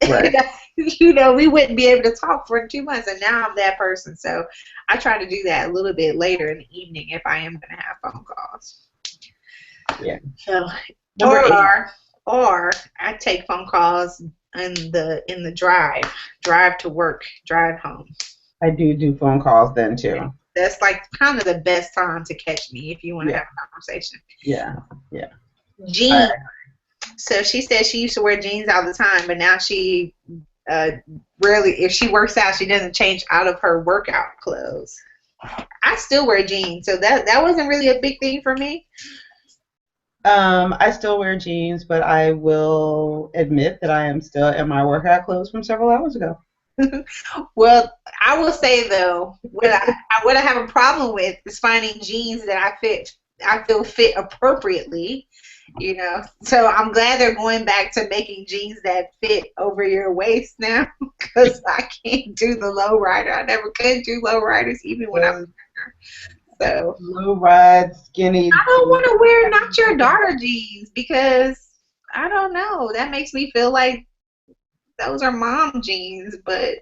Right. We wouldn't be able to talk for 2 months, and now I'm that person. So I try to do that a little bit later in the evening if I am going to have phone calls. Yeah. So, Number eight. or I take phone calls in the drive to work, drive home. I do phone calls then too. That's like kind of the best time to catch me if you want to Yeah. have a conversation. Yeah. Yeah. I, Jeans. So she said she used to wear jeans all the time, but now she uh, rarely, if she works out, she doesn't change out of her workout clothes. I still wear jeans, so that wasn't really a big thing for me. I still wear jeans, but I will admit that I am still in my workout clothes from several hours ago. Well, I will say though, what I have a problem with is finding jeans that I feel fit appropriately, you know. So I'm glad they're going back to making jeans that fit over your waist now, because I can't do the low rider. I never could do low riders even when I was Those younger. So low ride, skinny I don't jeans. want to wear not your daughter jeans because I don't know. That makes me feel like those are mom jeans, but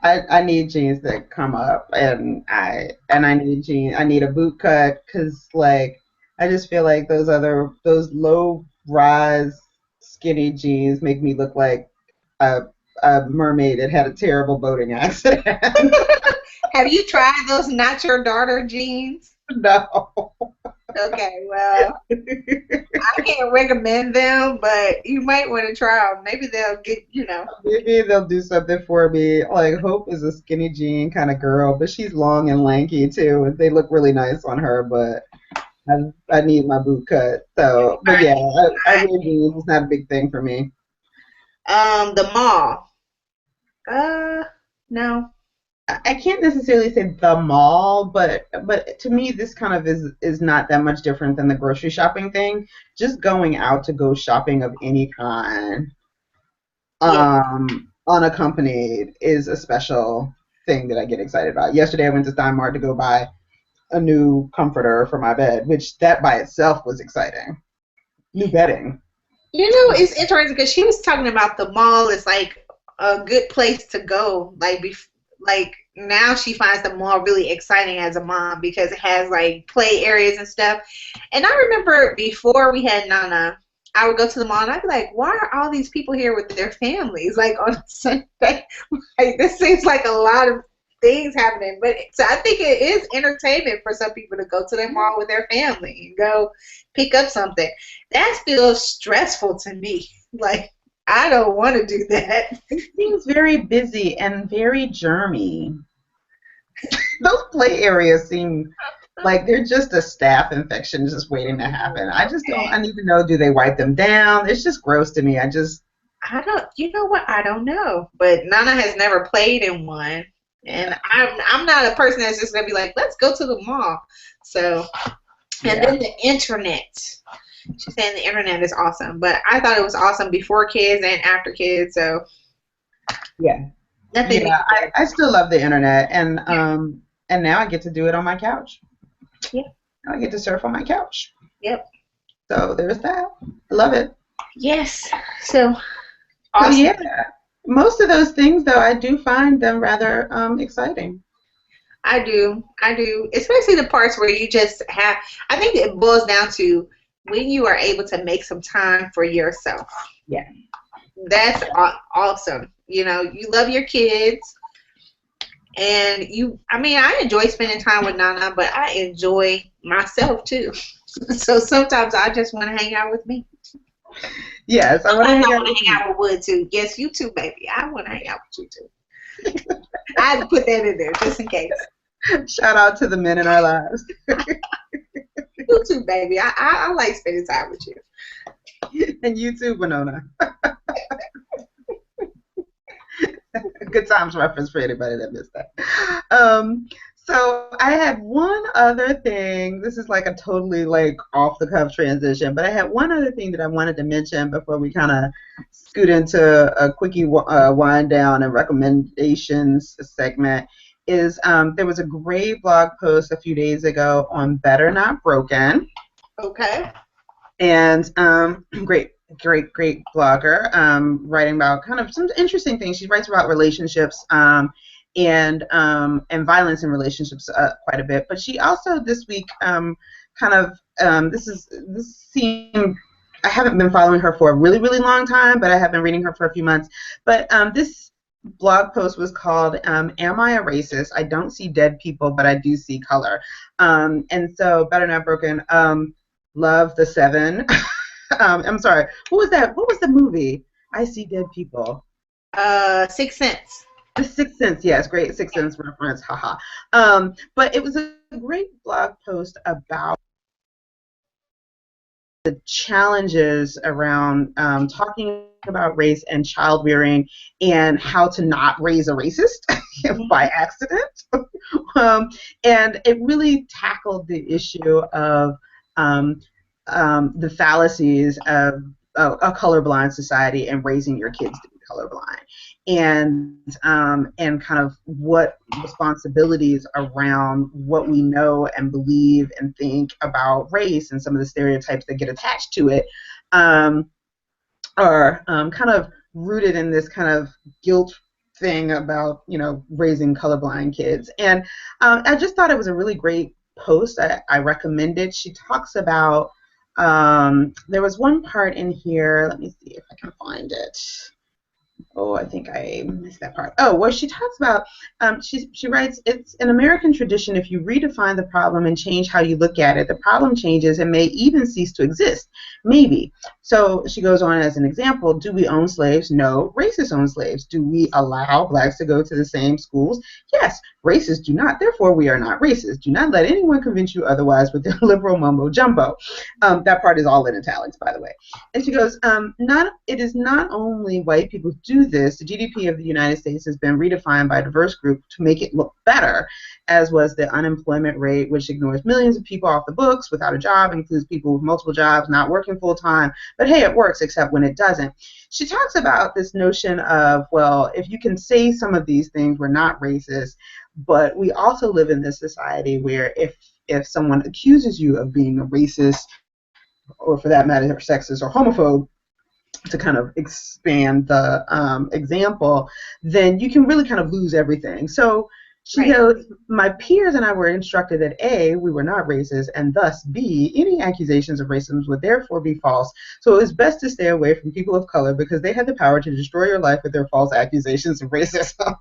I need jeans that come up, and I need jeans. I need a boot cut because like I just feel like those low rise skinny jeans make me look like a a mermaid that had a terrible boating accident. have you tried those not your daughter jeans? No. Okay, well, I can't recommend them, but you might want to try them. Maybe they'll get, you know. Maybe they'll do something for me. Like Hope is a skinny jean kind of girl, but she's long and lanky too, and they look really nice on her. But I need my boot cut. So, but yeah, I wear jeans. It's not a big thing for me. The mall. Uh, no. I can't necessarily say the mall, but to me, this kind of is not that much different than the grocery shopping thing. Just going out to go shopping of any kind, Yeah. unaccompanied is a special thing that I get excited about. Yesterday, I went to Stein Mart to go buy a new comforter for my bed, which that by itself was exciting. New bedding. You know, it's interesting because she was talking about the mall is like a good place to go. Like now she finds the mall really exciting as a mom because it has like play areas and stuff. And I remember before we had Nana, I would go to the mall and I'd be like, why are all these people here with their families like on a Sunday? Like this seems like a lot of things happening. But so I think it is entertainment for some people to go to the mall with their family and go pick up something. That feels stressful to me. Like I don't want to do that. It seems very busy and very germy. Those play areas seem like they're just a staph infection just waiting to happen. I just don't. I need to know. Do they wipe them down? It's just gross to me. I just. I don't. You know what? I don't know. But Nana has never played in one, and I'm not a person that's just gonna be like, let's go to the mall. So, and Yeah. then the internet. She's saying the internet is awesome, but I thought it was awesome before kids and after kids. So Yeah. nothing. Yeah. I still love the internet, and now I get to do it on my couch. Yeah. I get to surf on my couch. Yep. So there's that. I love it. Yes. So So awesome. yeah, most of those things though, I do find them rather exciting. I do. I do. Especially the parts where you just have. I think it boils down to when you are able to make some time for yourself. Yeah. That's awesome. You know, you love your kids, and you. I mean, I enjoy spending time with Nana, but I enjoy myself too. So sometimes I just want to hang out with me. Yes, I want to Sometimes hang I out want with to hang you. out with Wood too. Yes, you too, baby. I want to hang out with you too. I had to put that in there just in case. Shout out to the men in our lives. You too, baby. I like spending time with you. And you too, Winona. Good times reference for anybody that missed that. So I had one other thing. This is like a totally like off the cuff transition, but I had one other thing that I wanted to mention before we kind of scoot into a quickie wind down and recommendations segment. Is there was a great blog post a few days ago on Better Not Broken, Okay. and great blogger, writing about kind of some interesting things. She writes about relationships, and violence in relationships quite a bit. But she also this week kind of this seemed. I haven't been following her for a really long time, but I have been reading her for a few months. But this blog post was called "Am I a Racist? I don't see dead people, but I do see color." And so Better Not Broken. Love the Seven. I'm sorry. What was that? What was the movie? I See Dead People. Sixth Sense. The Sixth Sense, yes, great Sixth Sense reference, haha. But it was a great blog post about the challenges around talking about race and child rearing and how to not raise a racist by Mhm. accident. um, and it really tackled the issue of um, the fallacies of a colorblind society and raising your kids to be colorblind, and kind of what responsibilities around what we know and believe and think about race and some of the stereotypes that get attached to it um, are kind of rooted in this kind of guilt thing about raising colorblind kids. And I just thought it was a really great post. I recommend it. She talks about there was one part in here. Let me see if I can find it. Oh, I think I missed that part. Oh, well, she talks about, she writes, it's an American tradition. If you redefine the problem and change how you look at it, the problem changes and may even cease to exist. Maybe. So she goes on as an example. Do we own slaves? No. Racists own slaves. Do we allow blacks to go to the same schools? Yes. Racists do not. Therefore, we are not racist. Do not let anyone convince you otherwise with their liberal mumbo jumbo. That part is all in italics, by the way. And she goes, not it is not only white people who do this. The GDP of the United States has been redefined by a diverse group to make it look better, as was the unemployment rate, which ignores millions of people off the books without a job, includes people with multiple jobs, not working full time. But hey, it works, except when it doesn't. She talks about this notion of, well, if you can say some of these things, we're not racist, but we also live in this society where if someone accuses you of being a racist, or for that matter, sexist or homophobe, to kind of expand the example, then you can really kind of lose everything. So she Right. goes, my peers and I were instructed that A, we were not racist, and thus B, any accusations of racism would therefore be false. So it was best to stay away from people of color because they had the power to destroy your life with their false accusations of racism.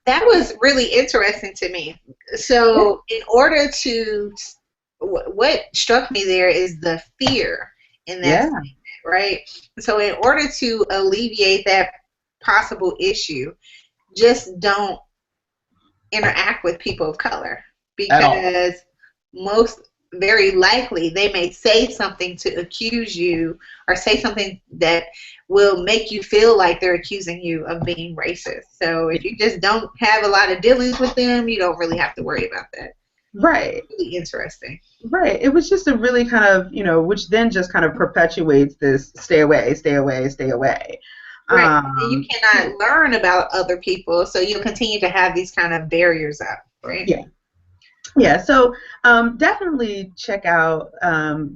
That was really interesting to me. So, in order to, what struck me there is the fear in that Yeah, statement, right? So, in order to alleviate that possible issue, just don't interact with people of color at all. because most very likely they may say something to accuse you or say something that will make you feel like they're accusing you of being racist. So if you just don't have a lot of dealings with them, you don't really have to worry about that. Right. Really interesting. Right. It was just a really kind of, which then just kind of perpetuates this stay away, stay away, stay away. Right. And then you Yeah. cannot learn about other people, so you'll continue to have these kind of barriers up, right? Yeah. Yeah. So definitely check out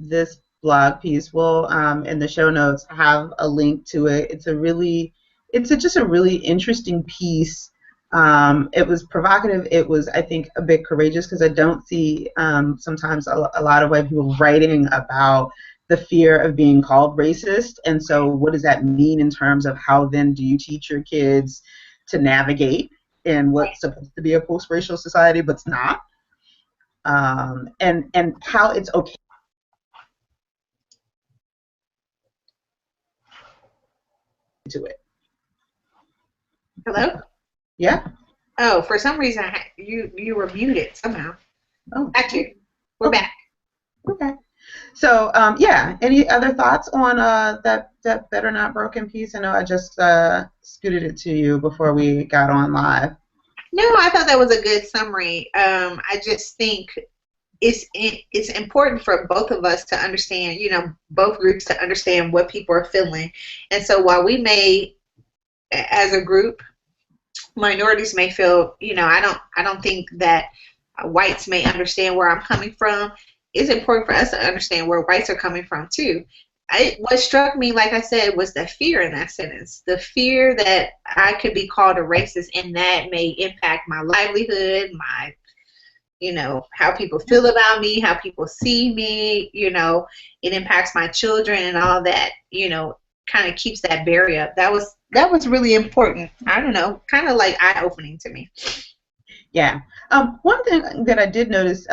this blog piece. We'll in the show notes have a link to it. Just a really interesting piece. It was provocative. It was, I think, a bit courageous because I don't see sometimes a lot of white people writing about the fear of being called racist. And so, what does that mean in terms of how then do you teach your kids to navigate in what's supposed to be a post-racial society, but's not? And how it's okay to it. Hello? Yeah. Oh, for some reason you were muted somehow. Oh. Got you. We're Okay. back. Okay. So yeah. Any other thoughts on that better not broken piece? I know I just scooted it to you before we got on live. No, I thought that was a good summary. I just think it's important for both of us to understand, both groups to understand what people are feeling. And so while we may, as a group, minorities may feel, I don't think that whites may understand where I'm coming from. It's important for us to understand where whites are coming from too. What struck me, like I said, was the fear in that sentence. The fear that I could be called a racist and that may impact my livelihood, how people feel about me, how people see me, it impacts my children and all that, kind of keeps that barrier up. That was really important. I don't know, kind of like eye opening to me. Yeah. One thing that I did notice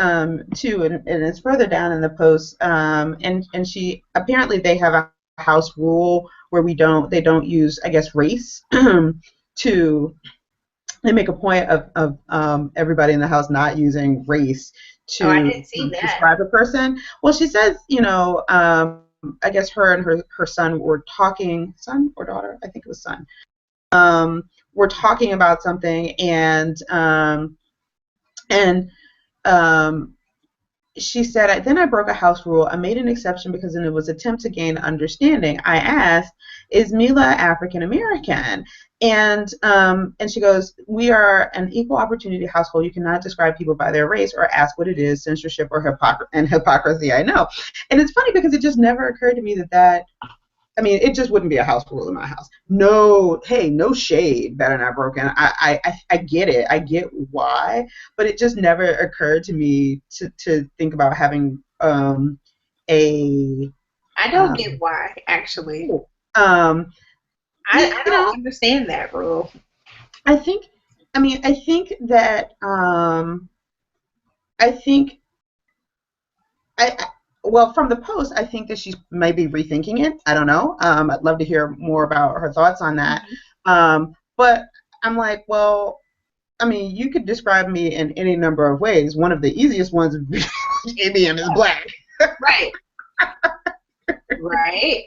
too, and it's further down in the post, and she apparently they have a house rule where they don't use, I guess, race to they make a point of everybody in the house not using race Oh, I didn't see to that. describe a person. Well, she says, I guess her and her son were talking, son or daughter, I think it was son, were talking about something, and um, she said, then I broke a house rule. I made an exception because it was an attempt to gain understanding. I asked, is Mila African American? And she goes, we are an equal opportunity household. You cannot describe people by their race or ask what it is, censorship or hypocrisy. I know. And it's funny because it just never occurred to me that I mean, it just wouldn't be a house rule in my house. No, hey, no shade, better not broken. I get it. I get why, but it just never occurred to me to think about having a I don't get um, why, actually. um, I you don't know, understand that rule. I think, I mean, I think that I think I well, from the post, I think that she's maybe rethinking it. I don't know. I'd love to hear more about her thoughts on that. Mhm. But I'm like, well, I mean, you could describe me in any number of ways. One of the easiest ones would be ABM is black. Right, right.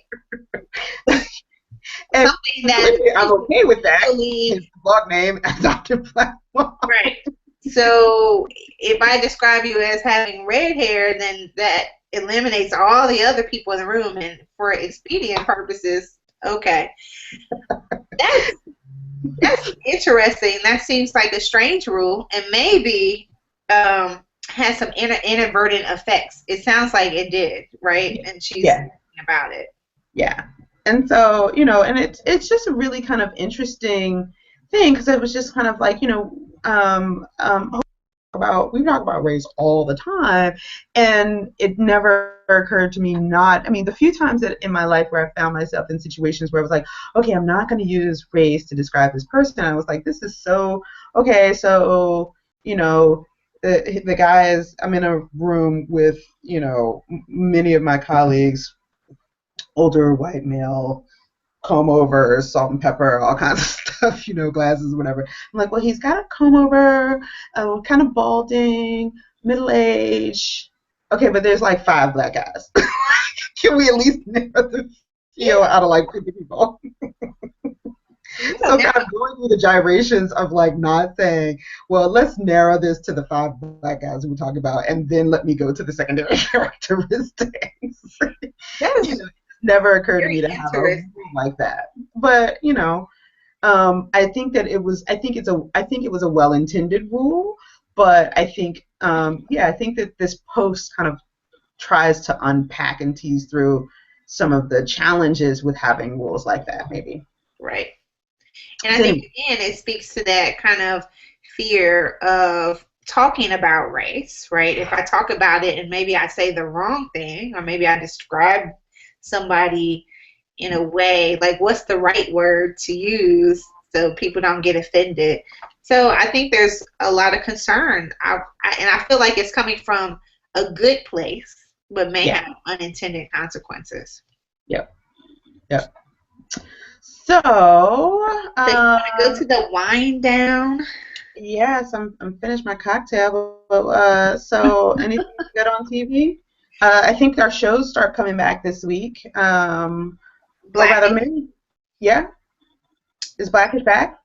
And Something that clearly I'm okay with that. usually, His blog name, Dr. Black. right. So if I describe you as having red hair, then that eliminates all the other people in the room. And for expedient purposes, okay, that's that's interesting. That seems like a strange rule, and maybe has some inadvertent effects. It sounds like it did, right? And she's Yeah, thinking about it. yeah. And so, and it's just a really kind of interesting thing because it was just kind of like, we talk about race all the time, and it never occurred to me not. I mean, the few times that in my life where I found myself in situations where I was like, okay, I'm not going to use race to describe this person. I was like, this is so okay. So the guys. I'm in a room with many of my colleagues, older white male, comb over, salt and pepper, all kinds of stuff, glasses, whatever. I'm like, well, he's got a comb over, kind of balding, middle age. Okay, but there's like 5 black guys. Can we at least narrow the Yeah, field out of like 50 people? yeah. So kind of going through the gyrations of like not saying, well, let's narrow this to the 5 black guys we talked about, and then let me go to the secondary characteristics. That's It never occurred to very me to have a rule interesting. like that. But I think that it was. I think it was a well-intended rule, but I think, yeah, I think that this post kind of tries to unpack and tease through some of the challenges with having rules like that, maybe. Right. And I So think anyway, again, it speaks to that kind of fear of talking about race, right? If I talk about it and maybe I say the wrong thing, or maybe I describe somebody in a way, like what's the right word to use so people don't get offended. So I think there's a lot of concern, and I feel like it's coming from a good place, but may yeah, have unintended consequences. yep, yep. So, So you want to go to the wind down? yes, I'm finished my cocktail. But, so anything good on TV? I think our shows start coming back this week. Or rather, Blackish. maybe, yeah, is Blackish back?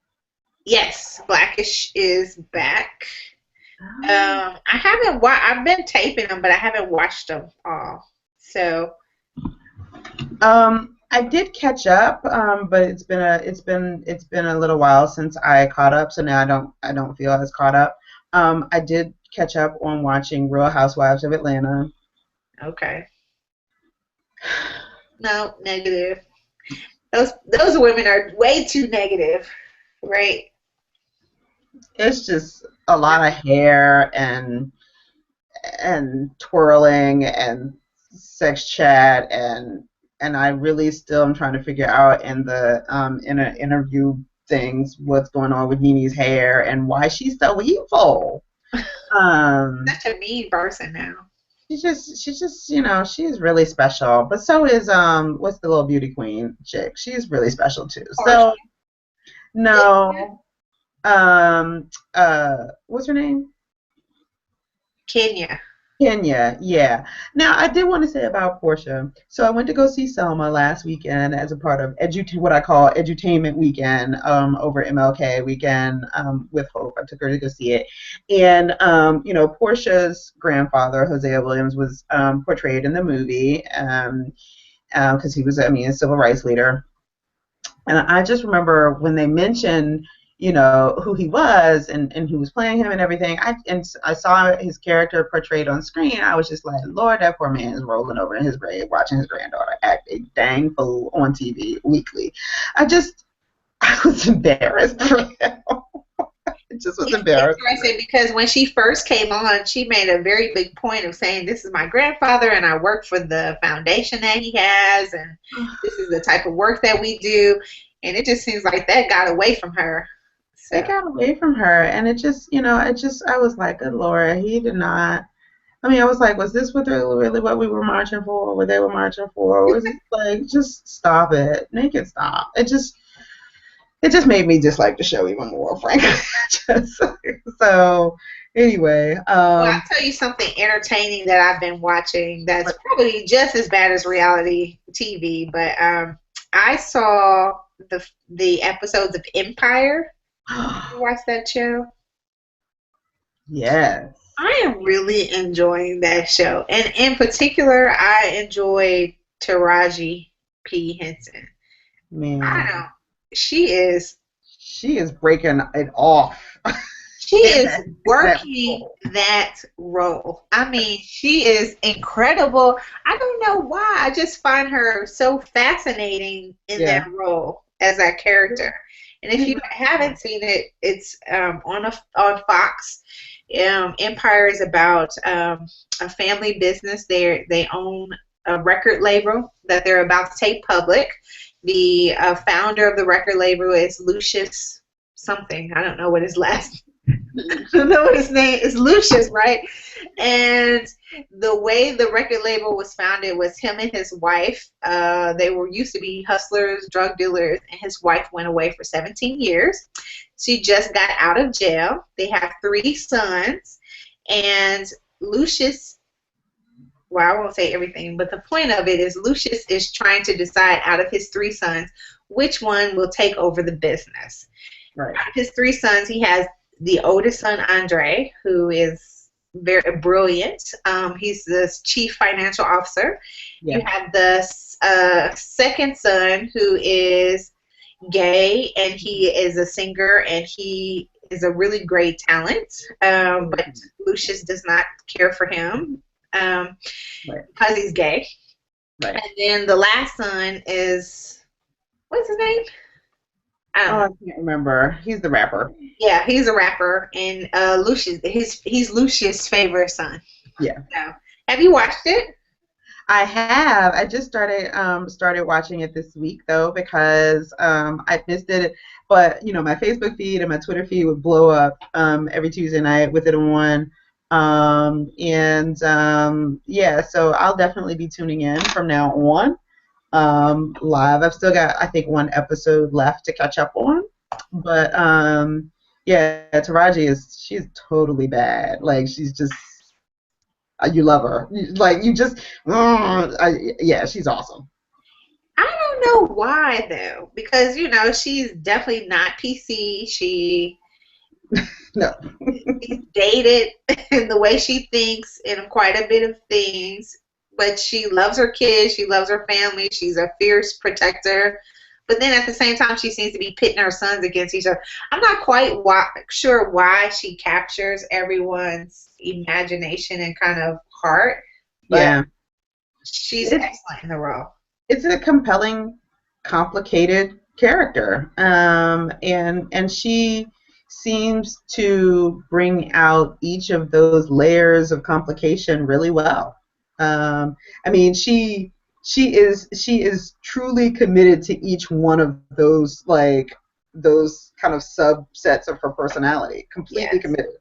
Yes, Blackish is back. Oh. I haven't I've been taping them, but I haven't watched them all. So I did catch up, but it's been a little while since I caught up, so now I don't feel as caught up. I did catch up on watching Real Housewives of Atlanta. okay, no negative. Those women are way too negative, right? It's just a lot of hair and twirling and sex chat and I really still am trying to figure out in the in an interview things, what's going on with Mimi's hair and why she's so evil. Um, Such a mean person now. she's just, she's really special. But so is what's the little beauty queen chick? She's really special too. Portia. So no, what's her name? Kenya. Kenya, yeah. Now, I did want to say about Portia. So I went to go see Selma last weekend as a part of what I call edutainment weekend over MLK weekend with Hope. I took her to go see it. And, Portia's grandfather, Hosea Williams, was portrayed in the movie because he was, a civil rights leader. And I just remember when they mentioned, who he was and who was playing him and everything. I saw his character portrayed on screen. I was just like, Lord, that poor man is rolling over in his grave, watching his granddaughter act a dang fool on TV weekly. I was embarrassed for him. It just was It's embarrassing. interesting because when she first came on, she made a very big point of saying, "This is my grandfather, and I work for the foundation that he has, and this is the type of work that we do." And it just seems like that got away from her. It So got away from her, and I was like, good Lord, he did not. I was like, was this really what we were marching for? What they were marching for? Or was it like, just stop it, make it stop? It just made me dislike the show even more, frankly. Just, so anyway, well, I'll tell you something entertaining that I've been watching that's probably just as bad as reality TV. But I saw the episodes of Empire. You watch that show? yes, I am really enjoying that show, and in particular, I enjoyed Taraji P Henson. I man, don't. She is she is breaking it off. She in is that working role. that role. I mean, she is incredible. I don't know why. I just find her so fascinating in that Yeah. role as that character. And if you haven't seen it, it's on Fox. Empire is about a family business. They own a record label that they're about to take public. The founder of the record label is Lucius something. I don't know what his last don't know what his name is. Lucius, right? And the way the record label was founded was him and his wife. They were used to be hustlers, drug dealers, and his wife went away for 17 years. She just got out of jail. They have 3 sons, and Lucius. Well, I won't say everything, but the point of it is Lucius is trying to decide out of his 3 sons which one will take over the business. Right. Out of his 3 sons, he has the oldest son, Andre, who is very brilliant. He's the chief financial officer. Yeah. You have the second son, who is gay, and he is a singer, and he is a really great talent. But Lucius does not care for him Right. because he's gay. Right. And then the last son is, what's his name? I don't Oh, know. I can't remember. He's the rapper. Yeah, he's a rapper, and Lucius, he's Lucius' favorite son. Yeah. So, have you watched it? I have. I just started watching it this week though because I missed it. But my Facebook feed and my Twitter feed would blow up every Tuesday night with it on. Yeah, so I'll definitely be tuning in from now on live. I've still got I think one episode left to catch up on. But yeah, she's totally bad. Like she's just you love her. Like you just yeah, she's awesome. I don't know why though, because she's definitely not PC. No. She's dated in the way she thinks in quite a bit of things, but she loves her kids. She loves her family. She's a fierce protector. But then at the same time, she seems to be pitting her sons against each other. I'm not quite sure why she captures everyone's imagination and kind of heart, but Yeah. she's It's excellent in the role. it's a compelling, complicated character. And she seems to bring out each of those layers of complication really well. I mean, she is truly committed to each one of those like those kind of subsets of her personality, completely Yes. committed,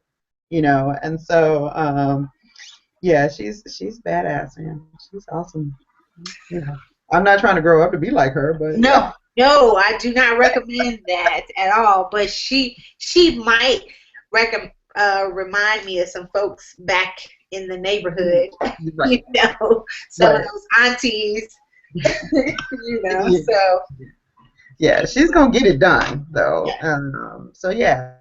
you know. And so yeah, she's badass, man. She's awesome. You know, I'm not trying to grow up to be like her, but No, yeah. no, I do not recommend that at all. But she might remind me of some folks back in the neighborhood. You Right, know, some of right. those aunties. You know, Yeah. so Yeah, she's gonna get it done though. yeah, So yeah,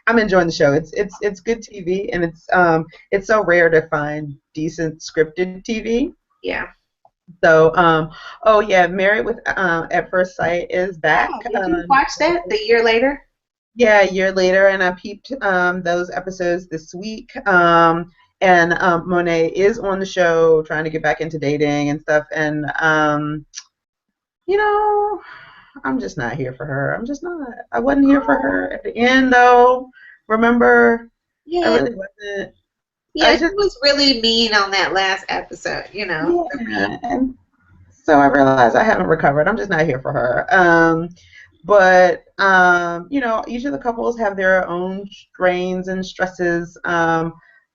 I'm enjoying the show. It's good TV, and it's so rare to find decent scripted TV. yeah. So oh yeah, Married with at First Sight is back. Oh, did you watch that the year later? Yeah, a year later, and I peeped those episodes this week. And Monet is on the show, trying to get back into dating and stuff. And you know, I'm just not here for her. I'm just not. I wasn't here for Oh, her at the end, though. Remember, I yeah, really wasn't. yeah. I She just, was really mean on that last episode. You know, for me. yeah. And so I realized I haven't recovered. I'm just not here for her. But you know, each of the couples have their own strains and stresses.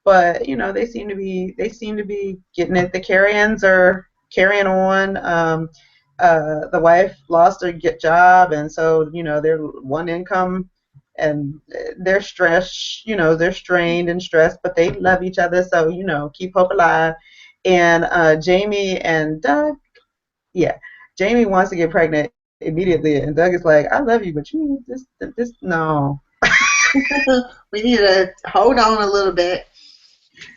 But you know, they seem to be getting it. The carry-ins are carrying on. The wife lost her get job, and so you know they're one income, and they're stressed. You know, they're strained and stressed, but they love each other. So you know, keep hope alive. And Jamie and Doug, yeah, Jamie wants to get pregnant immediately, and Doug is like, "I love you, but you this no, We need to hold on a little bit.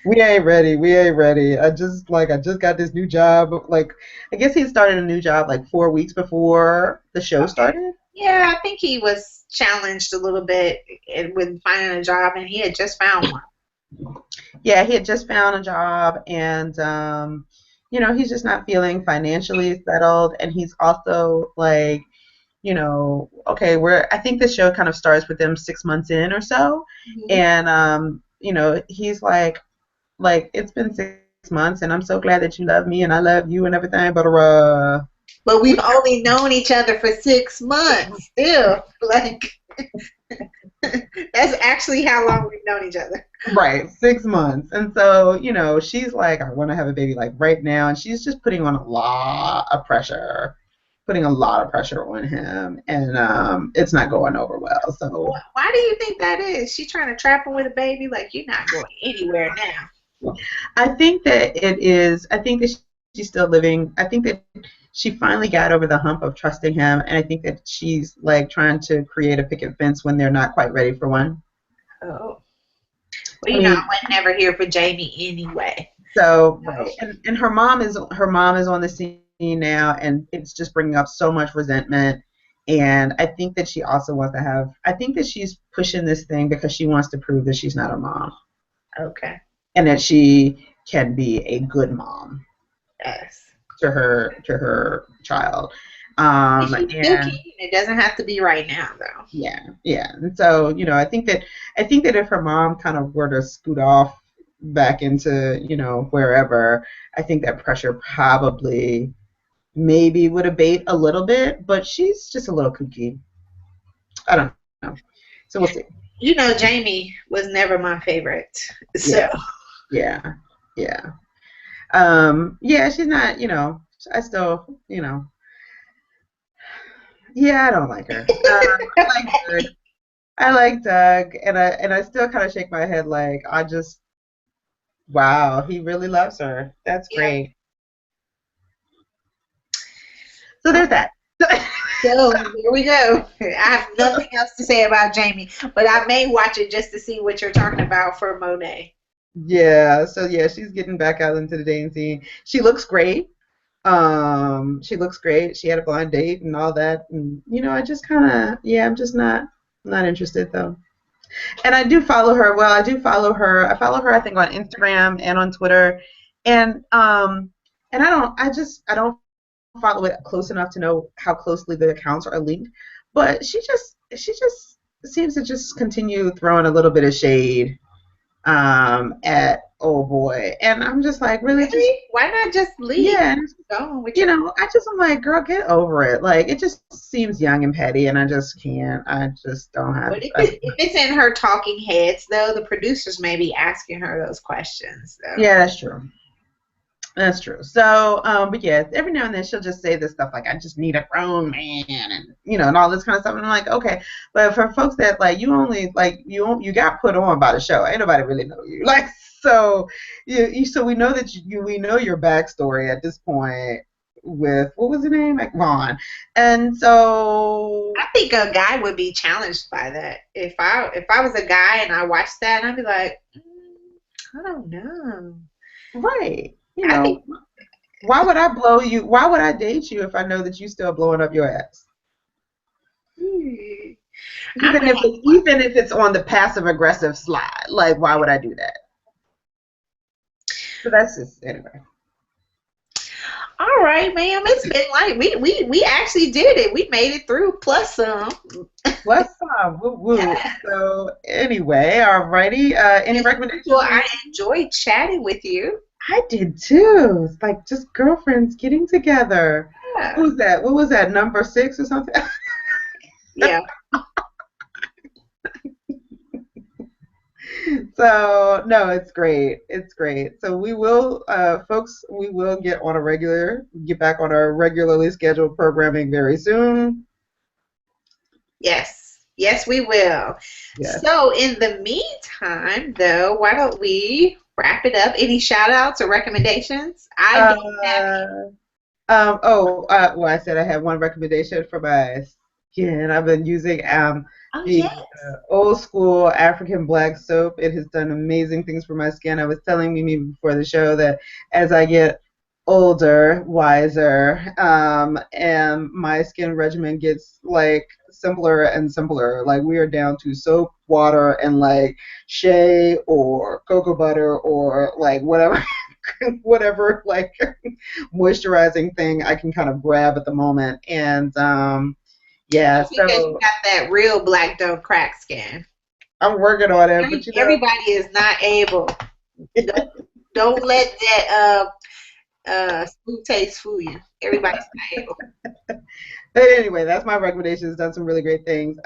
we ain't ready. We ain't ready. I just got this new job. Like, I guess he started a new job like 4 weeks before the show Okay. started. Yeah, I think he was challenged a little bit with finding a job, and he had just found one. Yeah, he had just found a job, and you know, he's just not feeling financially settled, and he's also like, you know, okay, we're I think the show kind of starts with them 6 months in or so, Mhm. and you know, he's like it's been 6 months, and I'm so glad that you love me, and I love you, and everything, but But we we've only known each other for 6 months. Still, like that's actually how long we've known each other. right 6 months, and so you know, she's like, I want to have a baby like right now, and she's just putting a lot of pressure on him, and it's not going over well. So Why do you think that is? She trying to trap him with a baby? Like you're not going anywhere now. I think that it is. I think that she's still living. I think that she finally got over the hump of trusting him, and I think that she's like trying to create a picket fence when they're not quite ready for one. Oh, well, I you know, I mean, was never here for Jamie anyway. so So, right, and her mom is on the scene now, and it's just bringing up so much resentment. And I think that she also wants to have. I think that she's pushing this thing because she wants to prove that she's not a mom, okay, and that she can be a good mom yes. to her child. She's still And keen. It doesn't have to be right now, though. yeah, yeah. And so, you know, I think that if her mom kind of were to scoot off back into, you know, wherever, I think that pressure probably maybe would abate a little bit, but she's just a little kooky. I don't know. So we'll see. You know, Jamie was never my favorite. So, Yeah, yeah, yeah. Yeah, she's not, you know, I still, you know, yeah, I don't like her. I like Doug. I like Doug, and I still kind of shake my head like I just wow, he really loves her. That's yeah. great. So there's that. So here we go. I have nothing else to say about Jamie, but I may watch it just to see what you're talking about for Monet. Yeah, so yeah, she's getting back out into the dating scene. She looks great. She looks great. She had a blind date and all that, and you know, I just kind of yeah, I'm just not interested though. And I do follow her. Well, I do follow her. I follow her, I think, on Instagram and on Twitter, and I don't follow it close enough to know how closely the accounts are linked. But she just seems to just continue throwing a little bit of shade at old boy. And I'm just like, really, just Really? Why not just leave? yeah. Go on with You your. know, I'm like, girl, get over it. Like, it just seems young and petty, and I just can't. I just don't have. But if it's in her talking heads, though, the producers may be asking her those questions, though. Yeah, that's true. That's true. So, but yeah, every now and then she'll just say this stuff like, "I just need a grown man," and and all this kind of stuff. And I'm like, okay, but for folks that like you only like you got put on by the show, ain't nobody really know you. Like, so so we know that we know your backstory at this point with what was the name, like Vaughn, and so I think a guy would be challenged by that. If I was a guy and I watched that, I'd be like, I don't know. right, I think why would I blow you? Why would I date you if I know that you still blowing up your ass? hmm, I'm Even if it's on the passive aggressive slide, like why would I do that? So that's just anyway. all right, ma'am. It's been like we actually did it. We made it through plus some. Plus some woo woo. Yeah. So anyway, alrighty. Any As usual, recommendations for I me? enjoyed chatting with you. I did too. It's like just girlfriends getting together. Yeah. Who's that? What was that? Number six or something? Yeah. So no, it's great. It's great. So we will, folks, we will get back on our regularly scheduled programming very soon. Yes. Yes, we will. Yes. So in the meantime, though, why don't we wrap it up? Any shout outs or recommendations? I don't have any. Uh, well, I said I have one recommendation for my skin. I've been using Oh the yes. old school African black soap. It has done amazing things for my skin. I was telling Mimi before the show that as I get older, wiser, and my skin regimen gets like simpler and simpler. Like we are down to soap, water, and like shea or cocoa butter or like whatever, whatever like moisturizing thing I can kind of grab at the moment. And yeah, That's because you so got that real black don't crack skin. I'm working on it, but Everybody is not able. Don't, don't let that smooth taste fool you. Everybody's not able. but anyway, that's my recommendation. It's done some really great things.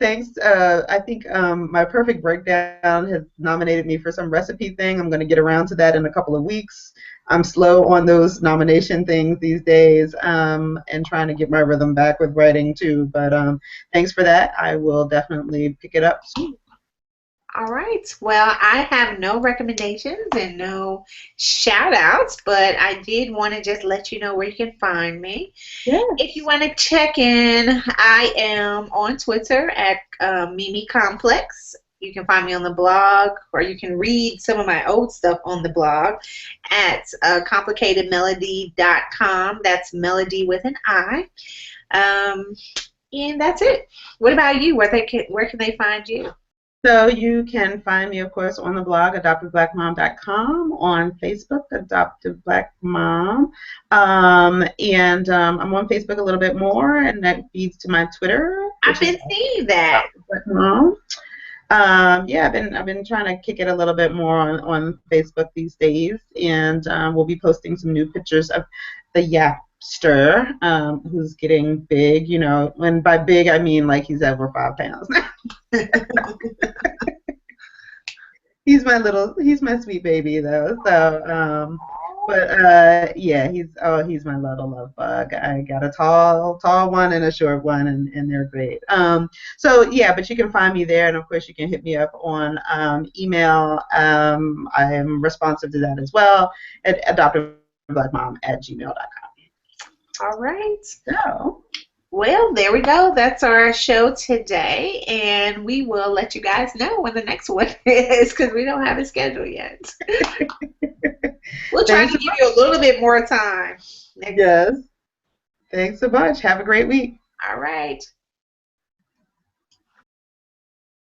Thanks. I think my perfect breakdown has nominated me for some recipe thing. I'm going to get around to that in a couple of weeks. I'm slow on those nomination things these days, and trying to get my rhythm back with writing too. But thanks for that. I will definitely pick it up soon. All right. Well, I have no recommendations and no shout outs, but I did want to just let you know where you can find me. If you Yes. want to check in, I am on Twitter at Mimi Complex. You can find me on the blog, or you can read some of my old stuff on the blog at complicatedmelody.com. That's melody with an I. Um, and that's it. What about you? Where can they find you? So you can find me, of course, on the blog adoptiveblackmom.com, on Facebook, Adoptive Black Mom, and I'm on Facebook a little bit more, and that feeds to my Twitter, I've which is been seeing that. Adoptive Black Mom. Yeah, I've been trying to kick it a little bit more on Facebook these days, and we'll be posting some new pictures of the yapster, who's getting big. And by big I mean like he's over 5 pounds. He's my sweet baby though. So, but yeah, he's my little love bug. I got a tall one and a short one, and they're great. So yeah, but you can find me there, and of course you can hit me up on email. I am responsive to that as well at adoptiveblackmom@gmail.com. All right. So. Well, there we go. That's our show today, and we will let you guys know when the next one is because we don't have a schedule yet. We'll try Thanks to so give you much. a little bit more time. Yes. Thanks so much. Have a great week. All right.